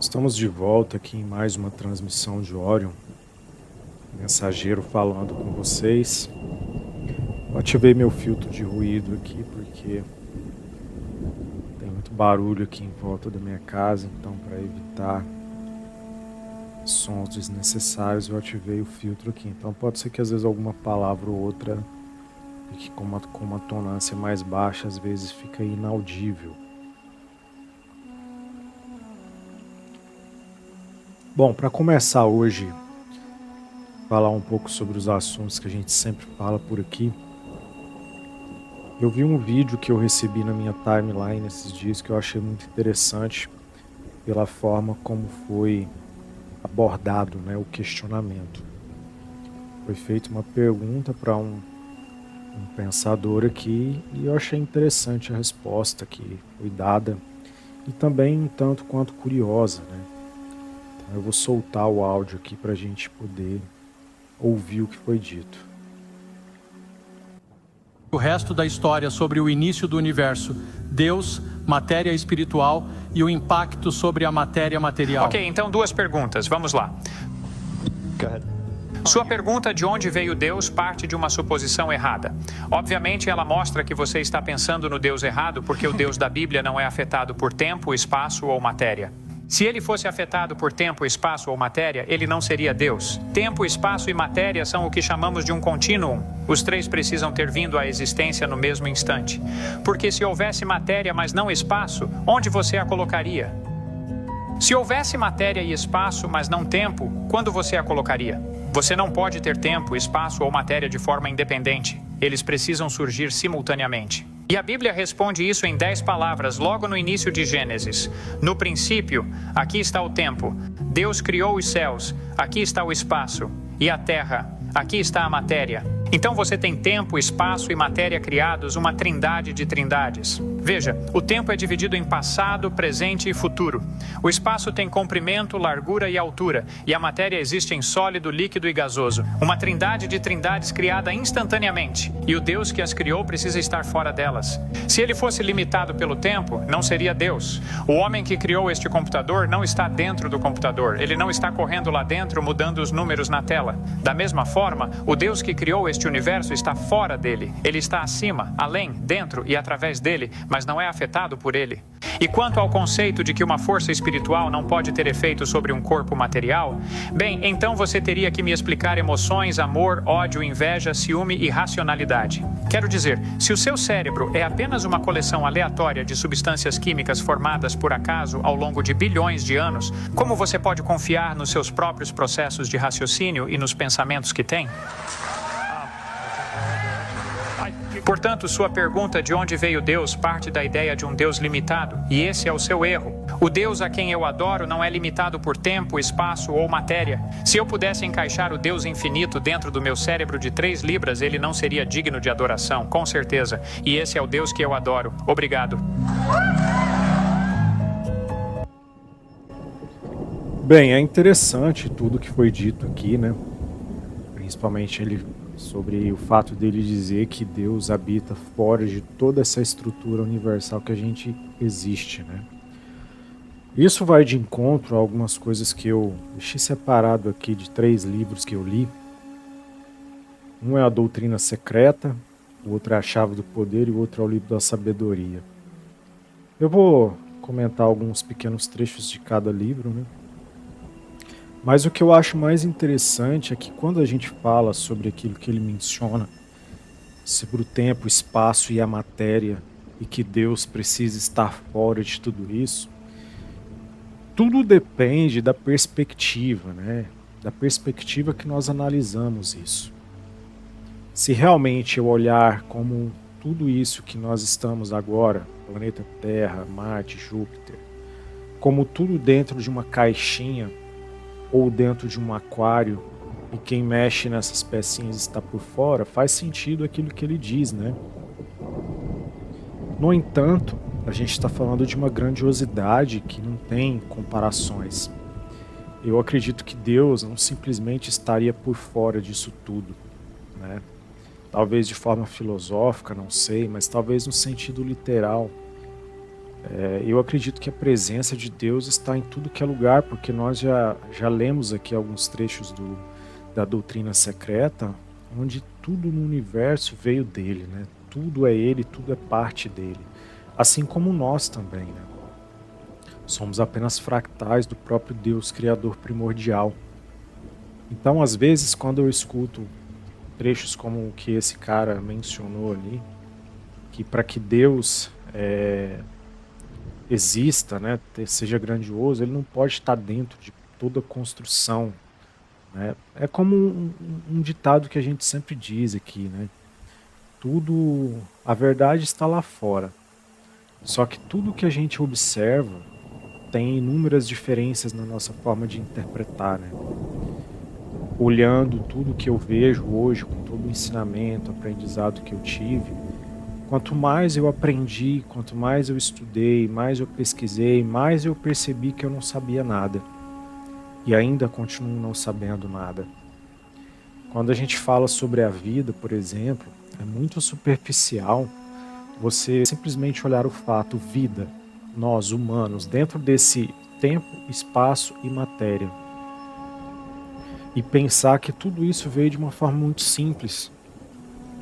Estamos de volta aqui em mais uma transmissão de Orion, mensageiro falando com vocês. Eu ativei meu filtro de ruído aqui porque tem muito barulho aqui em volta da minha casa, então para evitar sons desnecessários eu ativei o filtro aqui. Então pode ser que às vezes alguma palavra ou outra fique com uma tonância mais baixa, às vezes fica inaudível. Bom, para começar hoje, falar um pouco sobre os assuntos que a gente sempre fala por aqui. Eu vi um vídeo que eu recebi na minha timeline esses dias que eu achei muito interessante pela forma como foi abordado, né, o questionamento. Foi feita uma pergunta para um pensador aqui e eu achei interessante a resposta que foi dada e também um tanto quanto curiosa, né? Eu vou soltar o áudio aqui para a gente poder ouvir o que foi dito. O resto da história sobre o início do universo, Deus, matéria espiritual e o impacto sobre a matéria material. Ok, então duas perguntas, vamos lá. Sua pergunta de onde veio Deus parte de uma suposição errada. Obviamente ela mostra que você está pensando no Deus errado porque o Deus da Bíblia não é afetado por tempo, espaço ou matéria. Se ele fosse afetado por tempo, espaço ou matéria, ele não seria Deus. Tempo, espaço e matéria são o que chamamos de um contínuo. Os três precisam ter vindo à existência no mesmo instante. Porque se houvesse matéria, mas não espaço, onde você a colocaria? Se houvesse matéria e espaço, mas não tempo, quando você a colocaria? Você não pode ter tempo, espaço ou matéria de forma independente. Eles precisam surgir simultaneamente. E a Bíblia responde isso em 10 palavras, logo no início de Gênesis. No princípio, aqui está o tempo. Deus criou os céus, aqui está o espaço. E a terra, aqui está a matéria. Então você tem tempo, espaço e matéria criados, uma trindade de trindades. Veja, o tempo é dividido em passado, presente e futuro. O espaço tem comprimento, largura e altura, e a matéria existe em sólido, líquido e gasoso. Uma trindade de trindades criada instantaneamente, e o Deus que as criou precisa estar fora delas. Se ele fosse limitado pelo tempo, não seria Deus. O homem que criou este computador não está dentro do computador, ele não está correndo lá dentro mudando os números na tela. Da mesma forma, o Deus que criou este universo está fora dele. Ele está acima, além, dentro e através dele, mas não é afetado por ele. E quanto ao conceito de que uma força espiritual não pode ter efeito sobre um corpo material, bem, então você teria que me explicar emoções, amor, ódio, inveja, ciúme e racionalidade. Quero dizer, se o seu cérebro é apenas uma coleção aleatória de substâncias químicas formadas por acaso ao longo de bilhões de anos, como você pode confiar nos seus próprios processos de raciocínio e nos pensamentos que tem? Portanto, sua pergunta de onde veio Deus parte da ideia de um Deus limitado, e esse é o seu erro. O Deus a quem eu adoro não é limitado por tempo, espaço ou matéria. Se eu pudesse encaixar o Deus infinito dentro do meu cérebro de 3 libras, ele não seria digno de adoração, com certeza. E esse é o Deus que eu adoro. Obrigado. Bem, é interessante tudo que foi dito aqui, né? Principalmente sobre o fato dele dizer que Deus habita fora de toda essa estrutura universal que a gente existe, né? Isso vai de encontro a algumas coisas que eu deixei separado aqui de 3 livros que eu li. Um é a Doutrina Secreta, o outro é a Chave do Poder e o outro é o Livro da Sabedoria. Eu vou comentar alguns pequenos trechos de cada livro, né? Mas o que eu acho mais interessante é que quando a gente fala sobre aquilo que ele menciona, sobre o tempo, o espaço e a matéria, e que Deus precisa estar fora de tudo isso, tudo depende da perspectiva, né? Da perspectiva que nós analisamos isso. Se realmente eu olhar como tudo isso que nós estamos agora, planeta Terra, Marte, Júpiter, como tudo dentro de uma caixinha, ou dentro de um aquário, e quem mexe nessas pecinhas está por fora, faz sentido aquilo que ele diz, né? No entanto, a gente está falando de uma grandiosidade que não tem comparações. Eu acredito que Deus não simplesmente estaria por fora disso tudo, né? Talvez de forma filosófica, não sei, mas talvez no sentido literal. Eu acredito que a presença de Deus está em tudo que é lugar, porque nós já lemos aqui alguns trechos da doutrina secreta, onde tudo no universo veio dele, né? Tudo é ele, tudo é parte dele. Assim como nós também, né? Somos apenas fractais do próprio Deus, Criador primordial. Então, às vezes, quando eu escuto trechos como o que esse cara mencionou ali, que para que Deus exista, né, seja grandioso, ele não pode estar dentro de toda a construção, né? É como um ditado que a gente sempre diz aqui, né? A verdade está lá fora. Só que tudo que a gente observa tem inúmeras diferenças na nossa forma de interpretar, né? Olhando tudo que eu vejo hoje, com todo o ensinamento, aprendizado que eu tive, quanto mais eu aprendi, quanto mais eu estudei, mais eu pesquisei, mais eu percebi que eu não sabia nada. E ainda continuo não sabendo nada. Quando a gente fala sobre a vida, por exemplo, é muito superficial você simplesmente olhar o fato vida, nós humanos, dentro desse tempo, espaço e matéria. E pensar que tudo isso veio de uma forma muito simples.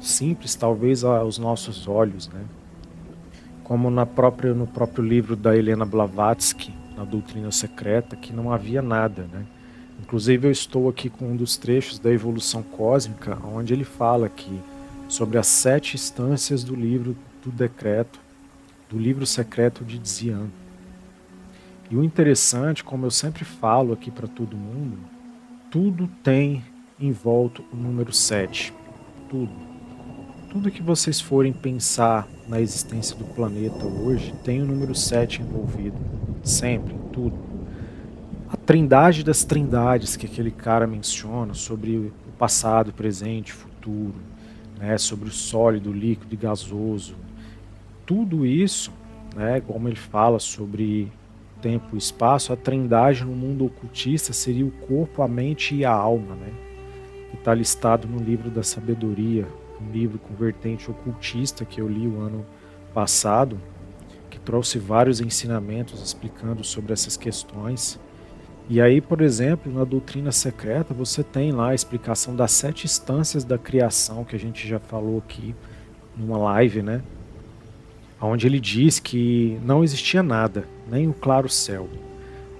Simples, talvez, aos nossos olhos, né? Como no próprio livro da Helena Blavatsky, na Doutrina Secreta, que não havia nada, né? Inclusive eu estou aqui com um dos trechos da Evolução Cósmica, onde ele fala aqui sobre as 7 instâncias do livro do decreto, do livro secreto de Dzian. E o interessante, como eu sempre falo aqui para todo mundo, tudo tem em volta o número 7. Tudo. Tudo que vocês forem pensar na existência do planeta hoje tem o número 7 envolvido. Sempre, tudo. A trindade das trindades que aquele cara menciona sobre o passado, presente, futuro, né, sobre o sólido, líquido e gasoso. Tudo isso, né, como ele fala sobre tempo e espaço, a trindade no mundo ocultista seria o corpo, a mente e a alma, né, que está listado no livro da sabedoria, um livro com vertente ocultista que eu li o ano passado, que trouxe vários ensinamentos explicando sobre essas questões. E aí, por exemplo, na doutrina secreta, você tem lá a explicação das 7 instâncias da criação, que a gente já falou aqui numa live, né? Onde ele diz que não existia nada, nem o claro céu,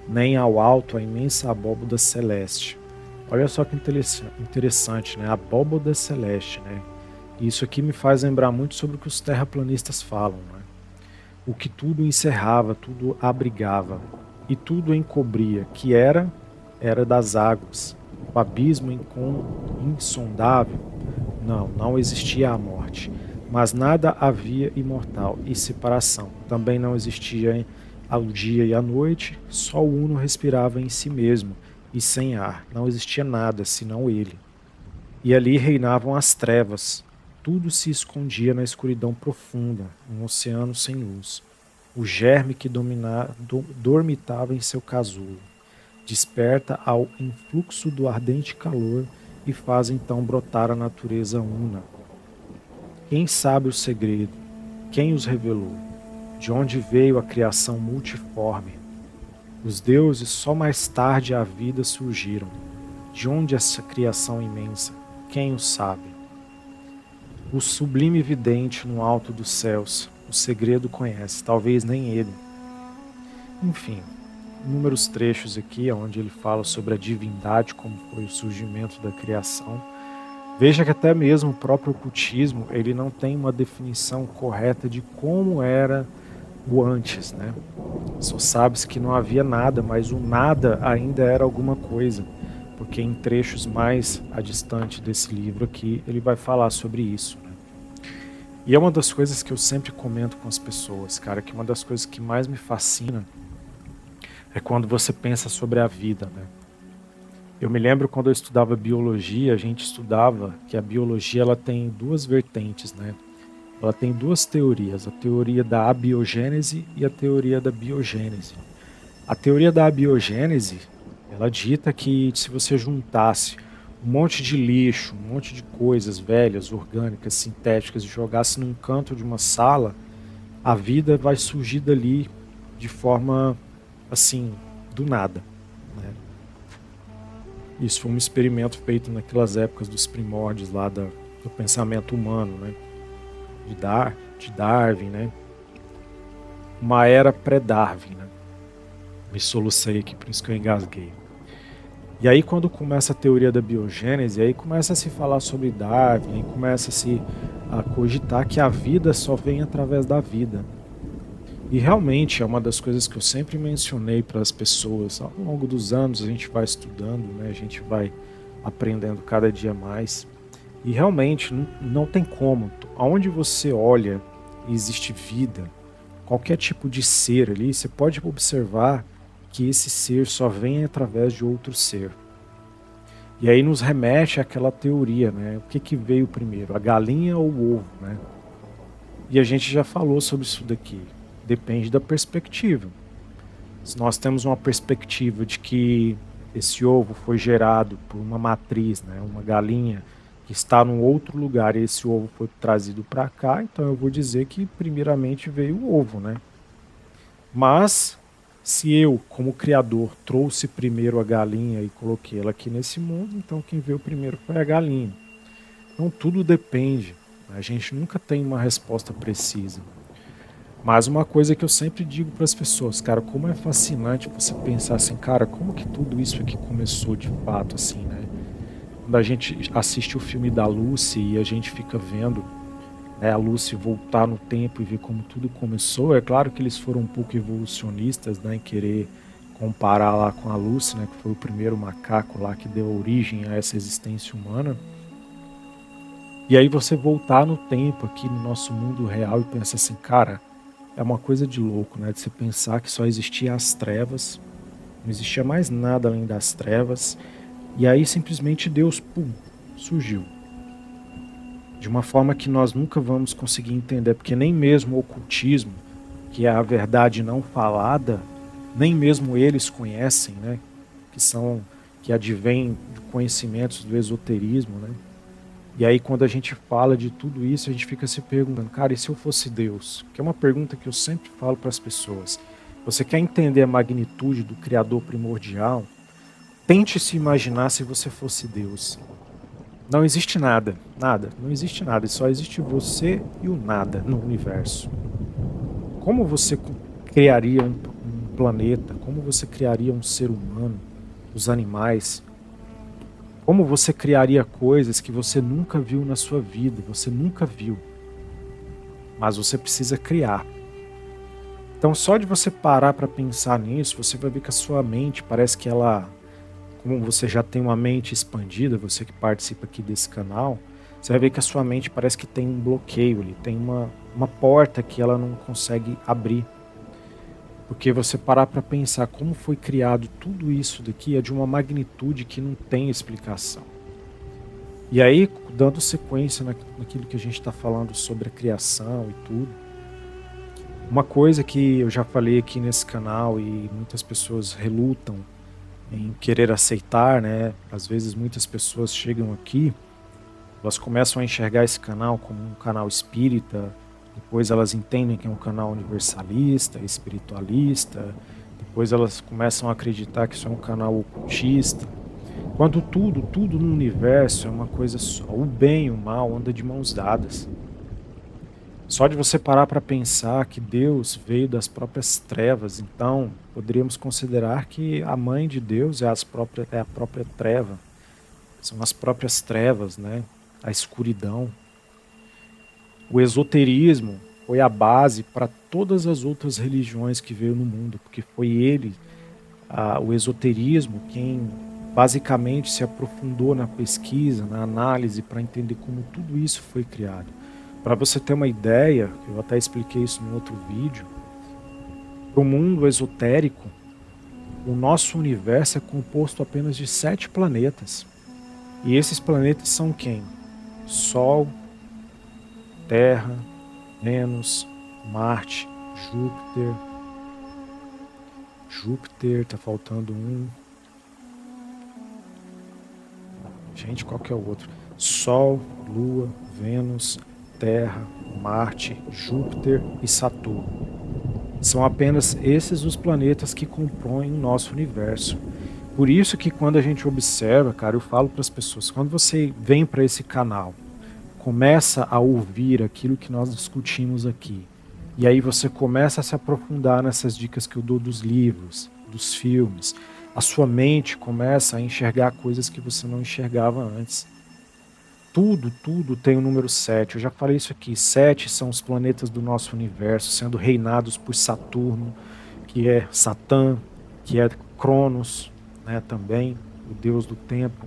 nem ao alto a imensa abóboda celeste. Olha só que interessante, né? A abóboda celeste, né? Isso aqui me faz lembrar muito sobre o que os terraplanistas falam, né? O que tudo encerrava, tudo abrigava e tudo encobria, que era das águas, o abismo insondável. Não existia a morte, mas nada havia imortal e separação. Também não existia ao dia e à noite, só o Uno respirava em si mesmo e sem ar. Não existia nada senão ele. E ali reinavam as trevas. Tudo se escondia na escuridão profunda, um oceano sem luz. O germe que dormitava em seu casulo, desperta ao influxo do ardente calor e faz então brotar a natureza una. Quem sabe o segredo? Quem os revelou? De onde veio a criação multiforme? Os deuses só mais tarde à vida surgiram. De onde essa criação imensa? Quem o sabe? O sublime vidente no alto dos céus, o segredo conhece, talvez nem ele. Enfim, inúmeros trechos aqui onde ele fala sobre a divindade, como foi o surgimento da criação. Veja que até mesmo o próprio ocultismo, ele não tem uma definição correta de como era o antes, né? Só sabe-se que não havia nada, mas o nada ainda era alguma coisa, porque em trechos mais adistantes desse livro aqui, ele vai falar sobre isso. E é uma das coisas que eu sempre comento com as pessoas, cara, que uma das coisas que mais me fascina é quando você pensa sobre a vida, né? Eu me lembro quando eu estudava biologia, a gente estudava que a biologia ela tem 2 vertentes, né? Ela tem 2 teorias, a teoria da abiogênese e a teoria da biogênese. A teoria da abiogênese, ela dita que se você juntasse um monte de lixo, um monte de coisas velhas, orgânicas, sintéticas e jogasse num canto de uma sala, a vida vai surgir dali de forma, assim, do nada, né? Isso foi um experimento feito naquelas épocas dos primórdios lá do pensamento humano, né? De Darwin, né? Uma era pré-Darwin, né? Me solucei aqui, por isso que eu engasguei. E aí quando começa a teoria da biogênese, aí começa a se falar sobre Darwin, aí começa a cogitar que a vida só vem através da vida. E realmente é uma das coisas que eu sempre mencionei para as pessoas. Ao longo dos anos a gente vai estudando, né? A gente vai aprendendo cada dia mais. E realmente não tem como. Aonde você olha e existe vida, qualquer tipo de ser ali, você pode observar que esse ser só vem através de outro ser. E aí nos remete àquela teoria, né? O que veio primeiro, a galinha ou o ovo, né? E a gente já falou sobre isso daqui. Depende da perspectiva. Se nós temos uma perspectiva de que esse ovo foi gerado por uma matriz, né? Uma galinha que está num outro lugar e esse ovo foi trazido para cá, então eu vou dizer que primeiramente veio o ovo, né? Mas se eu, como criador, trouxe primeiro a galinha e coloquei ela aqui nesse mundo, então quem veio primeiro foi a galinha. Então tudo depende. A gente nunca tem uma resposta precisa. Mas uma coisa que eu sempre digo para as pessoas, cara, como é fascinante você pensar assim, cara, como que tudo isso aqui começou de fato, assim, né? Quando a gente assiste o filme da Lucy e a gente fica vendo, né, a Lucy voltar no tempo e ver como tudo começou, é claro que eles foram um pouco evolucionistas, né, em querer comparar lá com a Lucy, né, que foi o primeiro macaco lá que deu origem a essa existência humana. E aí você voltar no tempo aqui no nosso mundo real e pensar assim, cara, é uma coisa de louco, né, de você pensar que só existia as trevas, não existia mais nada além das trevas, e aí simplesmente Deus, pum, surgiu. De uma forma que nós nunca vamos conseguir entender, porque nem mesmo o ocultismo, que é a verdade não falada, nem mesmo eles conhecem, né? Que advém de conhecimentos do esoterismo, né? E aí quando a gente fala de tudo isso, a gente fica se perguntando, cara, e se eu fosse Deus? Que é uma pergunta que eu sempre falo para as pessoas. Você quer entender a magnitude do Criador primordial? Tente se imaginar se você fosse Deus. Não existe nada, não existe nada, só existe você e o nada no universo. Como você criaria um planeta? Como você criaria um ser humano, os animais? Como você criaria coisas que você nunca viu na sua vida, você nunca viu, mas você precisa criar. Então só de você parar para pensar nisso, você vai ver que a sua mente parece que ela... Como você já tem uma mente expandida, você que participa aqui desse canal, você vai ver que a sua mente parece que tem um bloqueio ali, tem uma porta que ela não consegue abrir. Porque você parar para pensar como foi criado tudo isso daqui é de uma magnitude que não tem explicação. E aí, dando sequência naquilo que a gente está falando sobre a criação e tudo, uma coisa que eu já falei aqui nesse canal e muitas pessoas relutam em querer aceitar, né? Às vezes muitas pessoas chegam aqui, elas começam a enxergar esse canal como um canal espírita, depois elas entendem que é um canal universalista, espiritualista, depois elas começam a acreditar que isso é um canal ocultista, quando tudo no universo é uma coisa só, o bem e o mal andam de mãos dadas. Só de você parar para pensar que Deus veio das próprias trevas, então poderíamos considerar que a mãe de Deus é a própria treva. São as próprias trevas, né? A escuridão. O esoterismo foi a base para todas as outras religiões que veio no mundo, porque foi ele, o esoterismo, quem basicamente se aprofundou na pesquisa, na análise, para entender como tudo isso foi criado. Para você ter uma ideia, eu até expliquei isso no outro vídeo, para o mundo esotérico, o nosso universo é composto apenas de 7 planetas. E esses planetas são quem? Sol, Terra, Vênus, Marte, Júpiter, tá faltando um. Gente, qual que é o outro? Sol, Lua, Vênus, Terra, Marte, Júpiter e Saturno. São apenas esses os planetas que compõem o nosso universo. Por isso que quando a gente observa, cara, eu falo para as pessoas, quando você vem para esse canal, começa a ouvir aquilo que nós discutimos aqui, e aí você começa a se aprofundar nessas dicas que eu dou dos livros, dos filmes, a sua mente começa a enxergar coisas que você não enxergava antes. Tudo tem o número 7. Eu já falei isso aqui. 7 são os planetas do nosso universo, sendo reinados por Saturno, que é Satã, que é Cronos, né, também, o deus do tempo.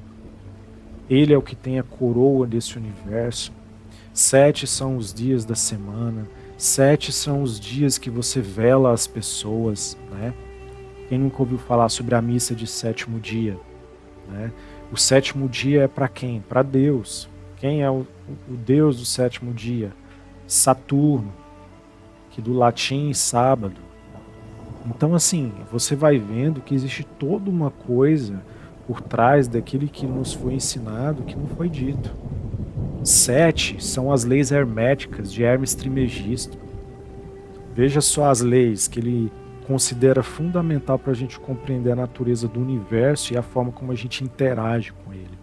Ele é o que tem a coroa desse universo. 7 são os dias da semana. 7 são os dias que você vela as pessoas, né? Quem nunca ouviu falar sobre a missa de sétimo dia, né? O sétimo dia é para quem? Para Deus. Quem é o Deus do sétimo dia? Saturno, que do latim sábado. Então assim, você vai vendo que existe toda uma coisa por trás daquilo que nos foi ensinado, que não foi dito. 7 são as leis herméticas de Hermes Trismegisto. Veja só as leis que ele considera fundamental para a gente compreender a natureza do universo e a forma como a gente interage com ele.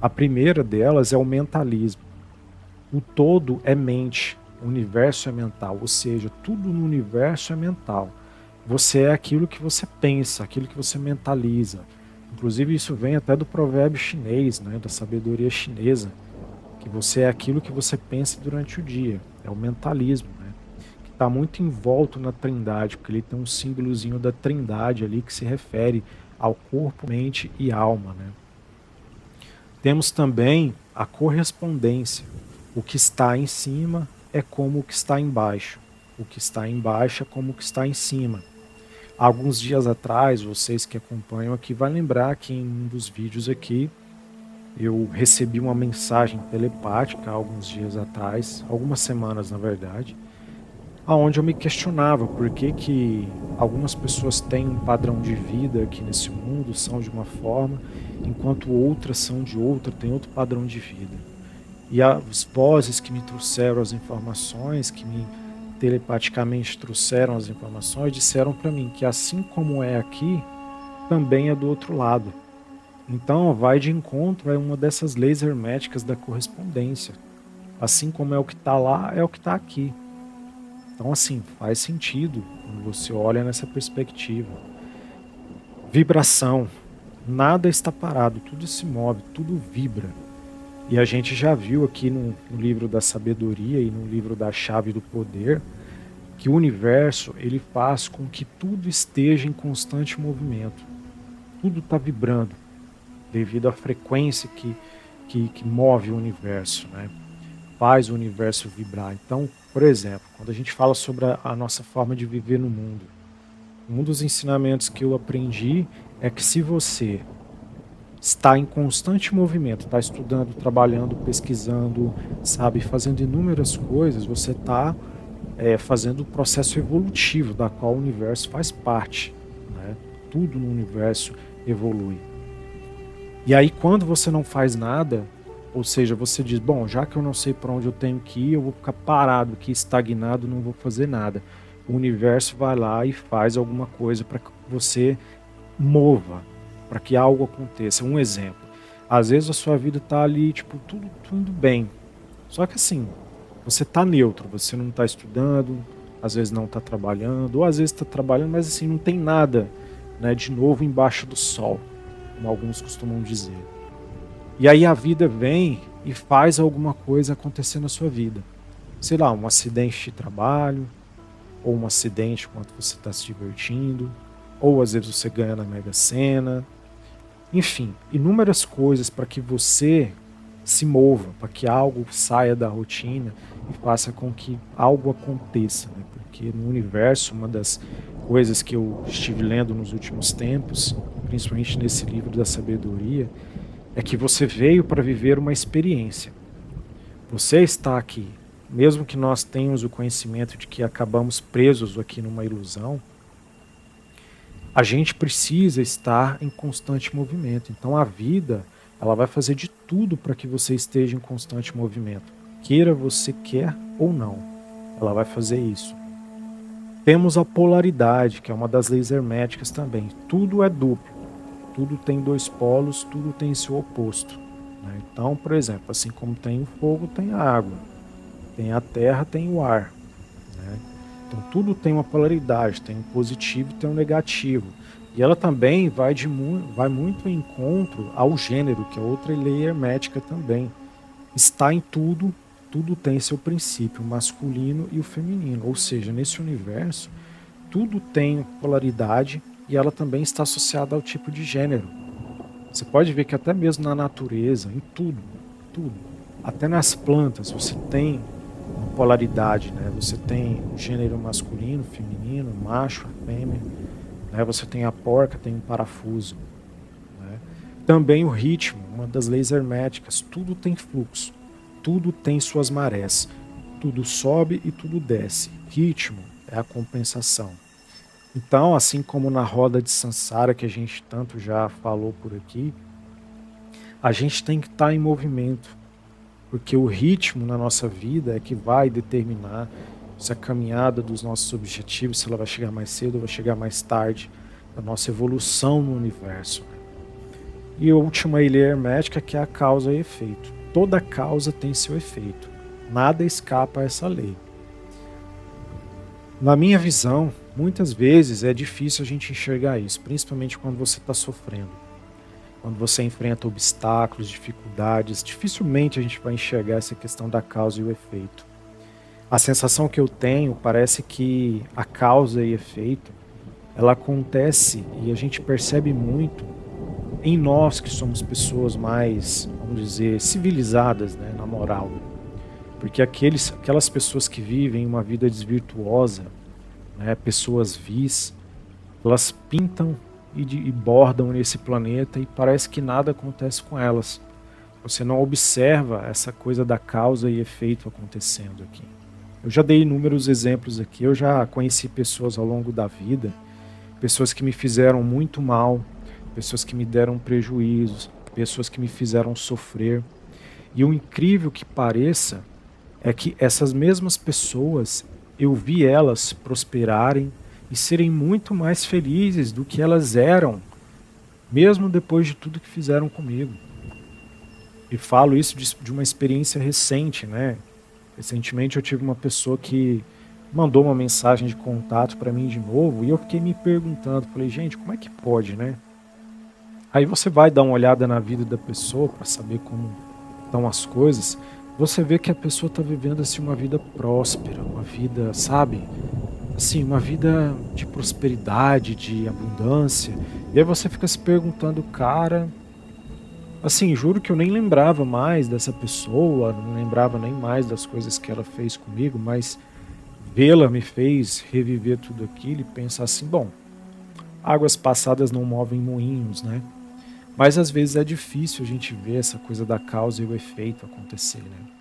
A primeira delas é o mentalismo. O todo é mente, o universo é mental, ou seja, tudo no universo é mental. Você é aquilo que você pensa, aquilo que você mentaliza. Inclusive isso vem até do provérbio chinês, né, da sabedoria chinesa, que você é aquilo que você pensa durante o dia. É o mentalismo, né, que está muito envolto na trindade, porque ele tem um símbolozinho da trindade ali que se refere ao corpo, mente e alma, né. Temos também a correspondência. O que está em cima é como o que está embaixo. O que está embaixo é como o que está em cima. Alguns dias atrás, vocês que acompanham aqui vão lembrar que em um dos vídeos aqui eu recebi uma mensagem telepática há alguns dias atrás, algumas semanas na verdade, onde eu me questionava por que algumas pessoas têm um padrão de vida aqui nesse mundo, são de uma forma, enquanto outras são de outra, têm outro padrão de vida. E as vozes que me trouxeram as informações, que me telepaticamente trouxeram as informações, disseram para mim que assim como é aqui, também é do outro lado. Então vai de encontro a uma dessas leis herméticas da correspondência. Assim como é o que está lá, é o que está aqui. Então assim, faz sentido quando você olha nessa perspectiva. Vibração. Nada está parado, tudo se move, tudo vibra. E a gente já viu aqui no livro da sabedoria e no livro da chave do poder que o universo ele faz com que tudo esteja em constante movimento. Tudo está vibrando devido à frequência que move o universo, né? Faz o universo vibrar. Então, por exemplo, quando a gente fala sobre a nossa forma de viver no mundo, um dos ensinamentos que eu aprendi é que se você está em constante movimento, está estudando, trabalhando, pesquisando, sabe, fazendo inúmeras coisas, você está fazendo o processo evolutivo da qual o universo faz parte, né? Tudo no universo evolui. E aí quando você não faz nada, ou seja, você diz, bom, já que eu não sei para onde eu tenho que ir, eu vou ficar parado aqui, estagnado, não vou fazer nada. O universo vai lá e faz alguma coisa para que você mova, para que algo aconteça. Um exemplo, às vezes a sua vida está ali, tipo, tudo indo bem. Só que assim, você está neutro, você não está estudando, às vezes não está trabalhando, ou às vezes está trabalhando, mas assim, não tem nada, né, de novo embaixo do sol, como alguns costumam dizer. E aí a vida vem e faz alguma coisa acontecer na sua vida. Sei lá, um acidente de trabalho, ou um acidente enquanto você está se divertindo, ou às vezes você ganha na Mega Sena. Enfim, inúmeras coisas para que você se mova, para que algo saia da rotina e faça com que algo aconteça, né? Porque no universo, uma das coisas que eu estive lendo nos últimos tempos, principalmente nesse livro da sabedoria, é que você veio para viver uma experiência. Você está aqui, mesmo que nós tenhamos o conhecimento de que acabamos presos aqui numa ilusão, a gente precisa estar em constante movimento. Então a vida, ela vai fazer de tudo para que você esteja em constante movimento. Queira você quer ou não. ela vai fazer isso. Temos a polaridade, que é uma das leis herméticas também. Tudo é duplo, tudo tem dois polos, tudo tem seu oposto, né? Então, por exemplo, assim como tem o fogo, tem a água, tem a terra, tem o ar, né? Então tudo tem uma polaridade, tem um positivo e tem um negativo. E ela também vai muito em encontro ao gênero, que é outra lei hermética também. Está em tudo, tudo tem seu princípio, o masculino e o feminino. Ou seja, nesse universo, tudo tem polaridade e ela também está associada ao tipo de gênero. Você pode ver que até mesmo na natureza, em tudo, até nas plantas, você tem uma polaridade, né? Você tem o gênero masculino, feminino, macho, fêmea, né? Você tem a porca, tem um parafuso, né? Também o ritmo, uma das leis herméticas, tudo tem fluxo, tudo tem suas marés, tudo sobe e tudo desce. Ritmo é a compensação. Então, assim como na roda de Sansara, que a gente tanto já falou por aqui, a gente tem que estar em movimento, porque o ritmo na nossa vida é que vai determinar se a caminhada dos nossos objetivos, se ela vai chegar mais cedo ou vai chegar mais tarde, a nossa evolução no universo. E a última lei hermética, que é a causa e efeito. Toda causa tem seu efeito, nada escapa a essa lei. Na minha visão, muitas vezes é difícil a gente enxergar isso, principalmente quando você está sofrendo. Quando você enfrenta obstáculos, dificuldades, dificilmente a gente vai enxergar essa questão da causa e o efeito. A sensação que eu tenho parece que a causa e efeito, ela acontece e a gente percebe muito em nós que somos pessoas mais, vamos dizer, civilizadas, né, na moral. Porque aquelas pessoas que vivem uma vida desvirtuosa, né, pessoas vis, elas pintam e bordam nesse planeta e parece que nada acontece com elas. Você não observa essa coisa da causa e efeito acontecendo aqui. Eu já dei inúmeros exemplos aqui, eu já conheci pessoas ao longo da vida, pessoas que me fizeram muito mal, pessoas que me deram prejuízos, pessoas que me fizeram sofrer. E o incrível que pareça é que essas mesmas pessoas, eu vi elas prosperarem e serem muito mais felizes do que elas eram, mesmo depois de tudo que fizeram comigo. E falo isso de uma experiência recente, né? Recentemente eu tive uma pessoa que mandou uma mensagem de contato para mim de novo e eu fiquei me perguntando, falei, gente, como é que pode, né? Aí você vai dar uma olhada na vida da pessoa para saber como estão as coisas, você vê que a pessoa está vivendo assim uma vida próspera, uma vida, sabe? Assim, uma vida de prosperidade, de abundância. E aí você fica se perguntando, cara, assim, juro que eu nem lembrava mais dessa pessoa, não lembrava nem mais das coisas que ela fez comigo, mas vê-la me fez reviver tudo aquilo e pensar assim, bom, águas passadas não movem moinhos, né? Mas às vezes é difícil a gente ver essa coisa da causa e o efeito acontecer, né?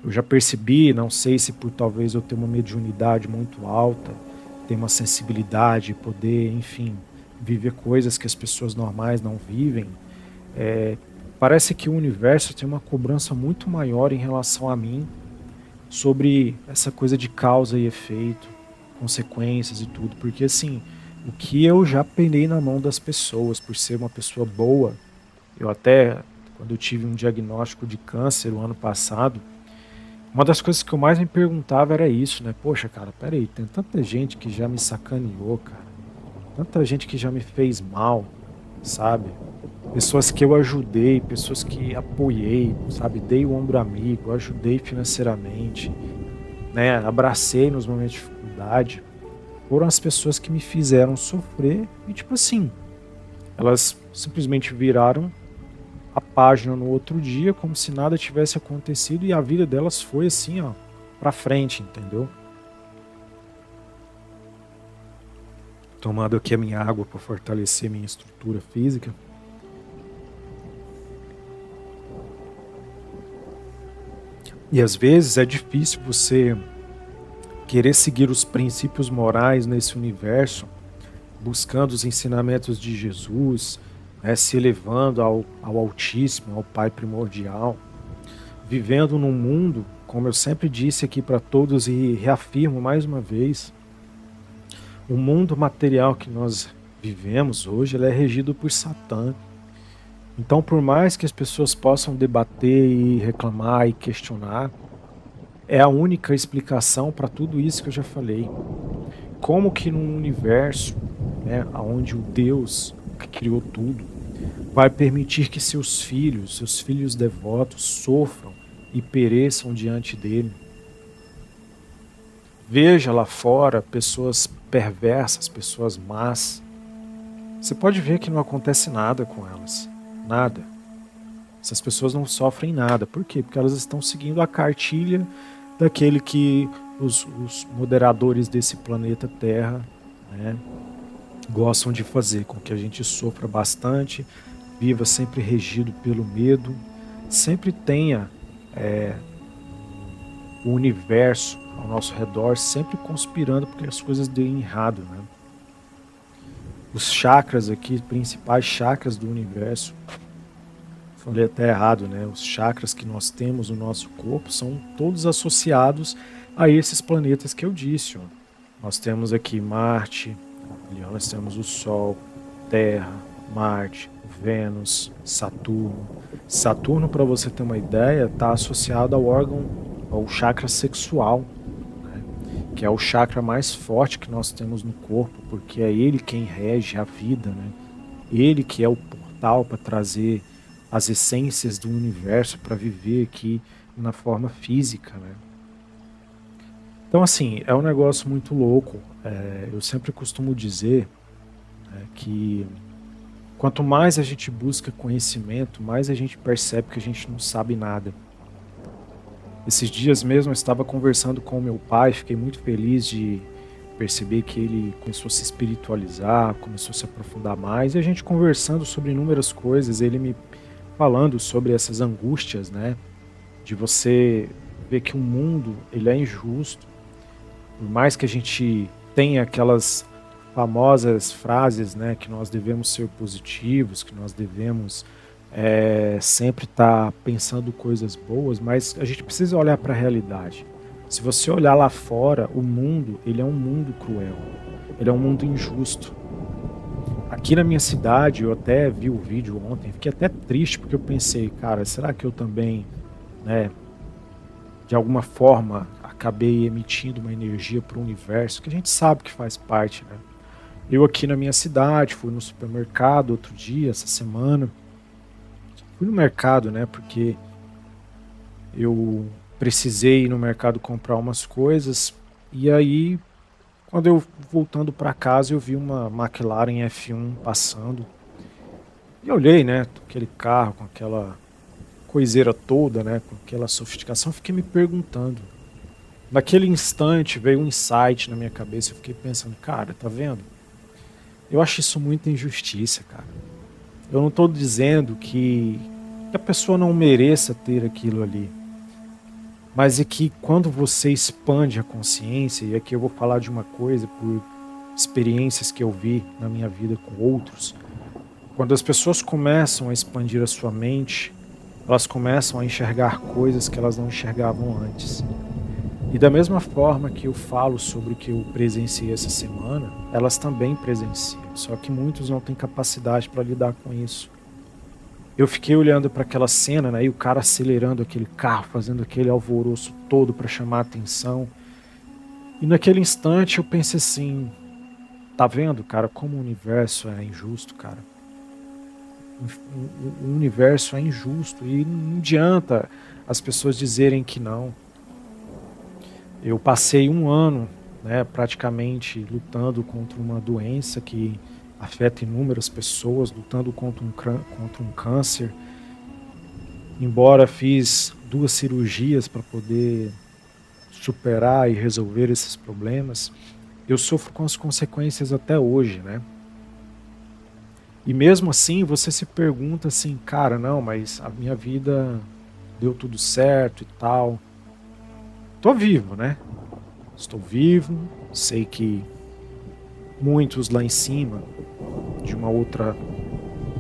Eu já percebi, não sei se por talvez eu ter uma mediunidade muito alta, ter uma sensibilidade, poder, enfim, viver coisas que as pessoas normais não vivem, parece que o universo tem uma cobrança muito maior em relação a mim sobre essa coisa de causa e efeito, consequências e tudo, porque assim, o que eu já penei na mão das pessoas por ser uma pessoa boa, eu até, quando eu tive um diagnóstico de câncer o ano passado, uma das coisas que eu mais me perguntava era isso, né? Poxa, cara, peraí, tem tanta gente que já me sacaneou, cara, tanta gente que já me fez mal, sabe? Pessoas que eu ajudei, pessoas que apoiei, sabe? Dei o ombro amigo, ajudei financeiramente, né? Abracei nos momentos de dificuldade. Foram as pessoas que me fizeram sofrer e tipo assim, elas simplesmente viraram a página no outro dia como se nada tivesse acontecido e a vida delas foi assim, ó, pra frente, entendeu? Tomando aqui a minha água para fortalecer minha estrutura física. E às vezes é difícil você querer seguir os princípios morais nesse universo, buscando os ensinamentos de Jesus, né, se elevando ao Altíssimo, ao Pai primordial, vivendo num mundo como eu sempre disse aqui para todos e reafirmo mais uma vez, o mundo material que nós vivemos hoje, ele é regido por Satã. Então, por mais que as pessoas possam debater e reclamar e questionar, é a única explicação para tudo isso que eu já falei. Como que num universo, né, onde o Deus que criou tudo, vai permitir que seus filhos devotos, sofram e pereçam diante dele? Veja lá fora pessoas perversas, pessoas más. Você pode ver que não acontece nada com elas. Nada. Essas pessoas não sofrem nada. Por quê? Porque elas estão seguindo a cartilha daquele que os moderadores desse planeta Terra, né, gostam de fazer com que a gente sofra bastante, viva sempre regido pelo medo, sempre tenha o universo ao nosso redor sempre conspirando para que as coisas deem errado, né? Os chakras aqui, principais chakras do universo, falei até errado, né? Os chakras que nós temos no nosso corpo são todos associados a esses planetas que eu disse, ó. Nós temos aqui Marte, ali nós temos o Sol, Terra, Marte, Vênus, Saturno. Saturno, para você ter uma ideia, está associado ao chakra sexual, né? Que é o chakra mais forte que nós temos no corpo, porque é ele quem rege a vida, né? Ele que é o portal para trazer as essências do universo para viver aqui na forma física, né? Então, assim, é um negócio muito louco. Eu sempre costumo dizer, né, que quanto mais a gente busca conhecimento, mais a gente percebe que a gente não sabe nada. Esses dias mesmo eu estava conversando com o meu pai, fiquei muito feliz de perceber que ele começou a se espiritualizar, começou a se aprofundar mais, e a gente conversando sobre inúmeras coisas, ele me falando sobre essas angústias, né, de você ver que o mundo, ele é injusto, por mais que a gente tenha aquelas famosas frases, né, que nós devemos ser positivos, que nós devemos sempre estar pensando coisas boas, mas a gente precisa olhar para a realidade. Se você olhar lá fora, o mundo, ele é um mundo cruel, ele é um mundo injusto. Aqui na minha cidade, eu até vi o vídeo ontem, fiquei até triste porque eu pensei, cara, será que eu também, né, de alguma forma acabei emitindo uma energia para o universo, que a gente sabe que faz parte, né? Eu aqui na minha cidade, fui no supermercado outro dia, essa semana, fui no mercado, né, porque eu precisei ir no mercado comprar umas coisas, e aí, quando eu voltando para casa, eu vi uma McLaren F1 passando, e eu olhei, né, aquele carro com aquela coiseira toda, né, com aquela sofisticação, fiquei me perguntando. Naquele instante veio um insight na minha cabeça, eu fiquei pensando, cara, tá vendo? Eu acho isso muita injustiça, cara. Eu não estou dizendo que a pessoa não mereça ter aquilo ali, mas é que quando você expande a consciência, e aqui eu vou falar de uma coisa por experiências que eu vi na minha vida com outros, quando as pessoas começam a expandir a sua mente, elas começam a enxergar coisas que elas não enxergavam antes. E da mesma forma que eu falo sobre o que eu presenciei essa semana, elas também presenciam, só que muitos não têm capacidade para lidar com isso. Eu fiquei olhando para aquela cena, né, e o cara acelerando aquele carro, fazendo aquele alvoroço todo para chamar a atenção. E naquele instante eu pensei assim, tá vendo, cara, como o universo é injusto, cara? O universo é injusto e não adianta as pessoas dizerem que não. Eu passei um ano, né, praticamente lutando contra uma doença que afeta inúmeras pessoas, lutando contra um câncer. Embora fiz 2 cirurgias para poder superar e resolver esses problemas, eu sofro com as consequências até hoje, né? E mesmo assim você se pergunta assim, cara, não, mas a minha vida deu tudo certo e tal. Tô vivo, né? Estou vivo, sei que muitos lá em cima, de uma outra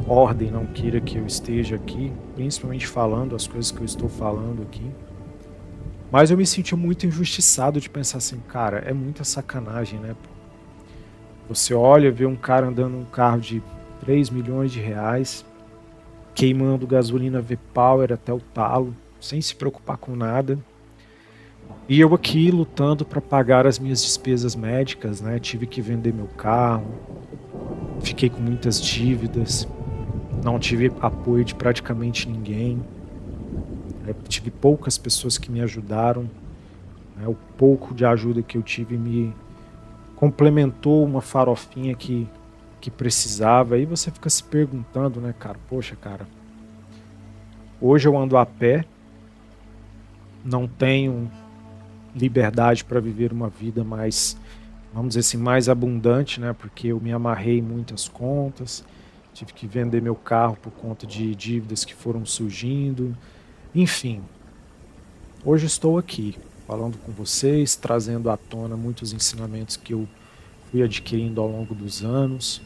ordem, não queira que eu esteja aqui, principalmente falando as coisas que eu estou falando aqui. Mas eu me senti muito injustiçado de pensar assim, cara, é muita sacanagem, né? Você olha, vê um cara andando num carro de 3 milhões de reais, queimando gasolina V-Power até o talo, sem se preocupar com nada. E eu aqui lutando para pagar as minhas despesas médicas, né? Tive que vender meu carro, fiquei com muitas dívidas, não tive apoio de praticamente ninguém. Tive poucas pessoas que me ajudaram, né? O pouco de ajuda que eu tive me complementou uma farofinha que precisava. Aí você fica se perguntando, né, cara? Poxa, cara, hoje eu ando a pé, não tenho liberdade para viver uma vida mais, vamos dizer assim, mais abundante, né? Porque eu me amarrei em muitas contas, tive que vender meu carro por conta de dívidas que foram surgindo. Enfim, hoje estou aqui falando com vocês, trazendo à tona muitos ensinamentos que eu fui adquirindo ao longo dos anos.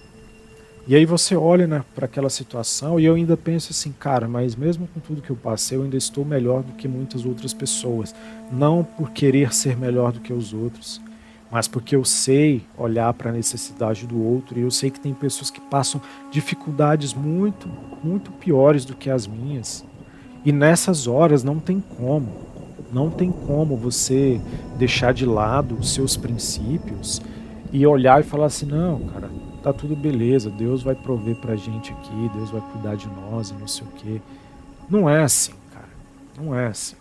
E aí você olha, né, para aquela situação e eu ainda penso assim, cara, mas mesmo com tudo que eu passei, eu ainda estou melhor do que muitas outras pessoas. Não por querer ser melhor do que os outros, mas porque eu sei olhar para a necessidade do outro e eu sei que tem pessoas que passam dificuldades muito, muito piores do que as minhas. E nessas horas não tem como você deixar de lado os seus princípios e olhar e falar assim, não, cara, tá tudo beleza, Deus vai prover pra gente aqui, Deus vai cuidar de nós e não sei o quê. Não é assim, cara, não é assim.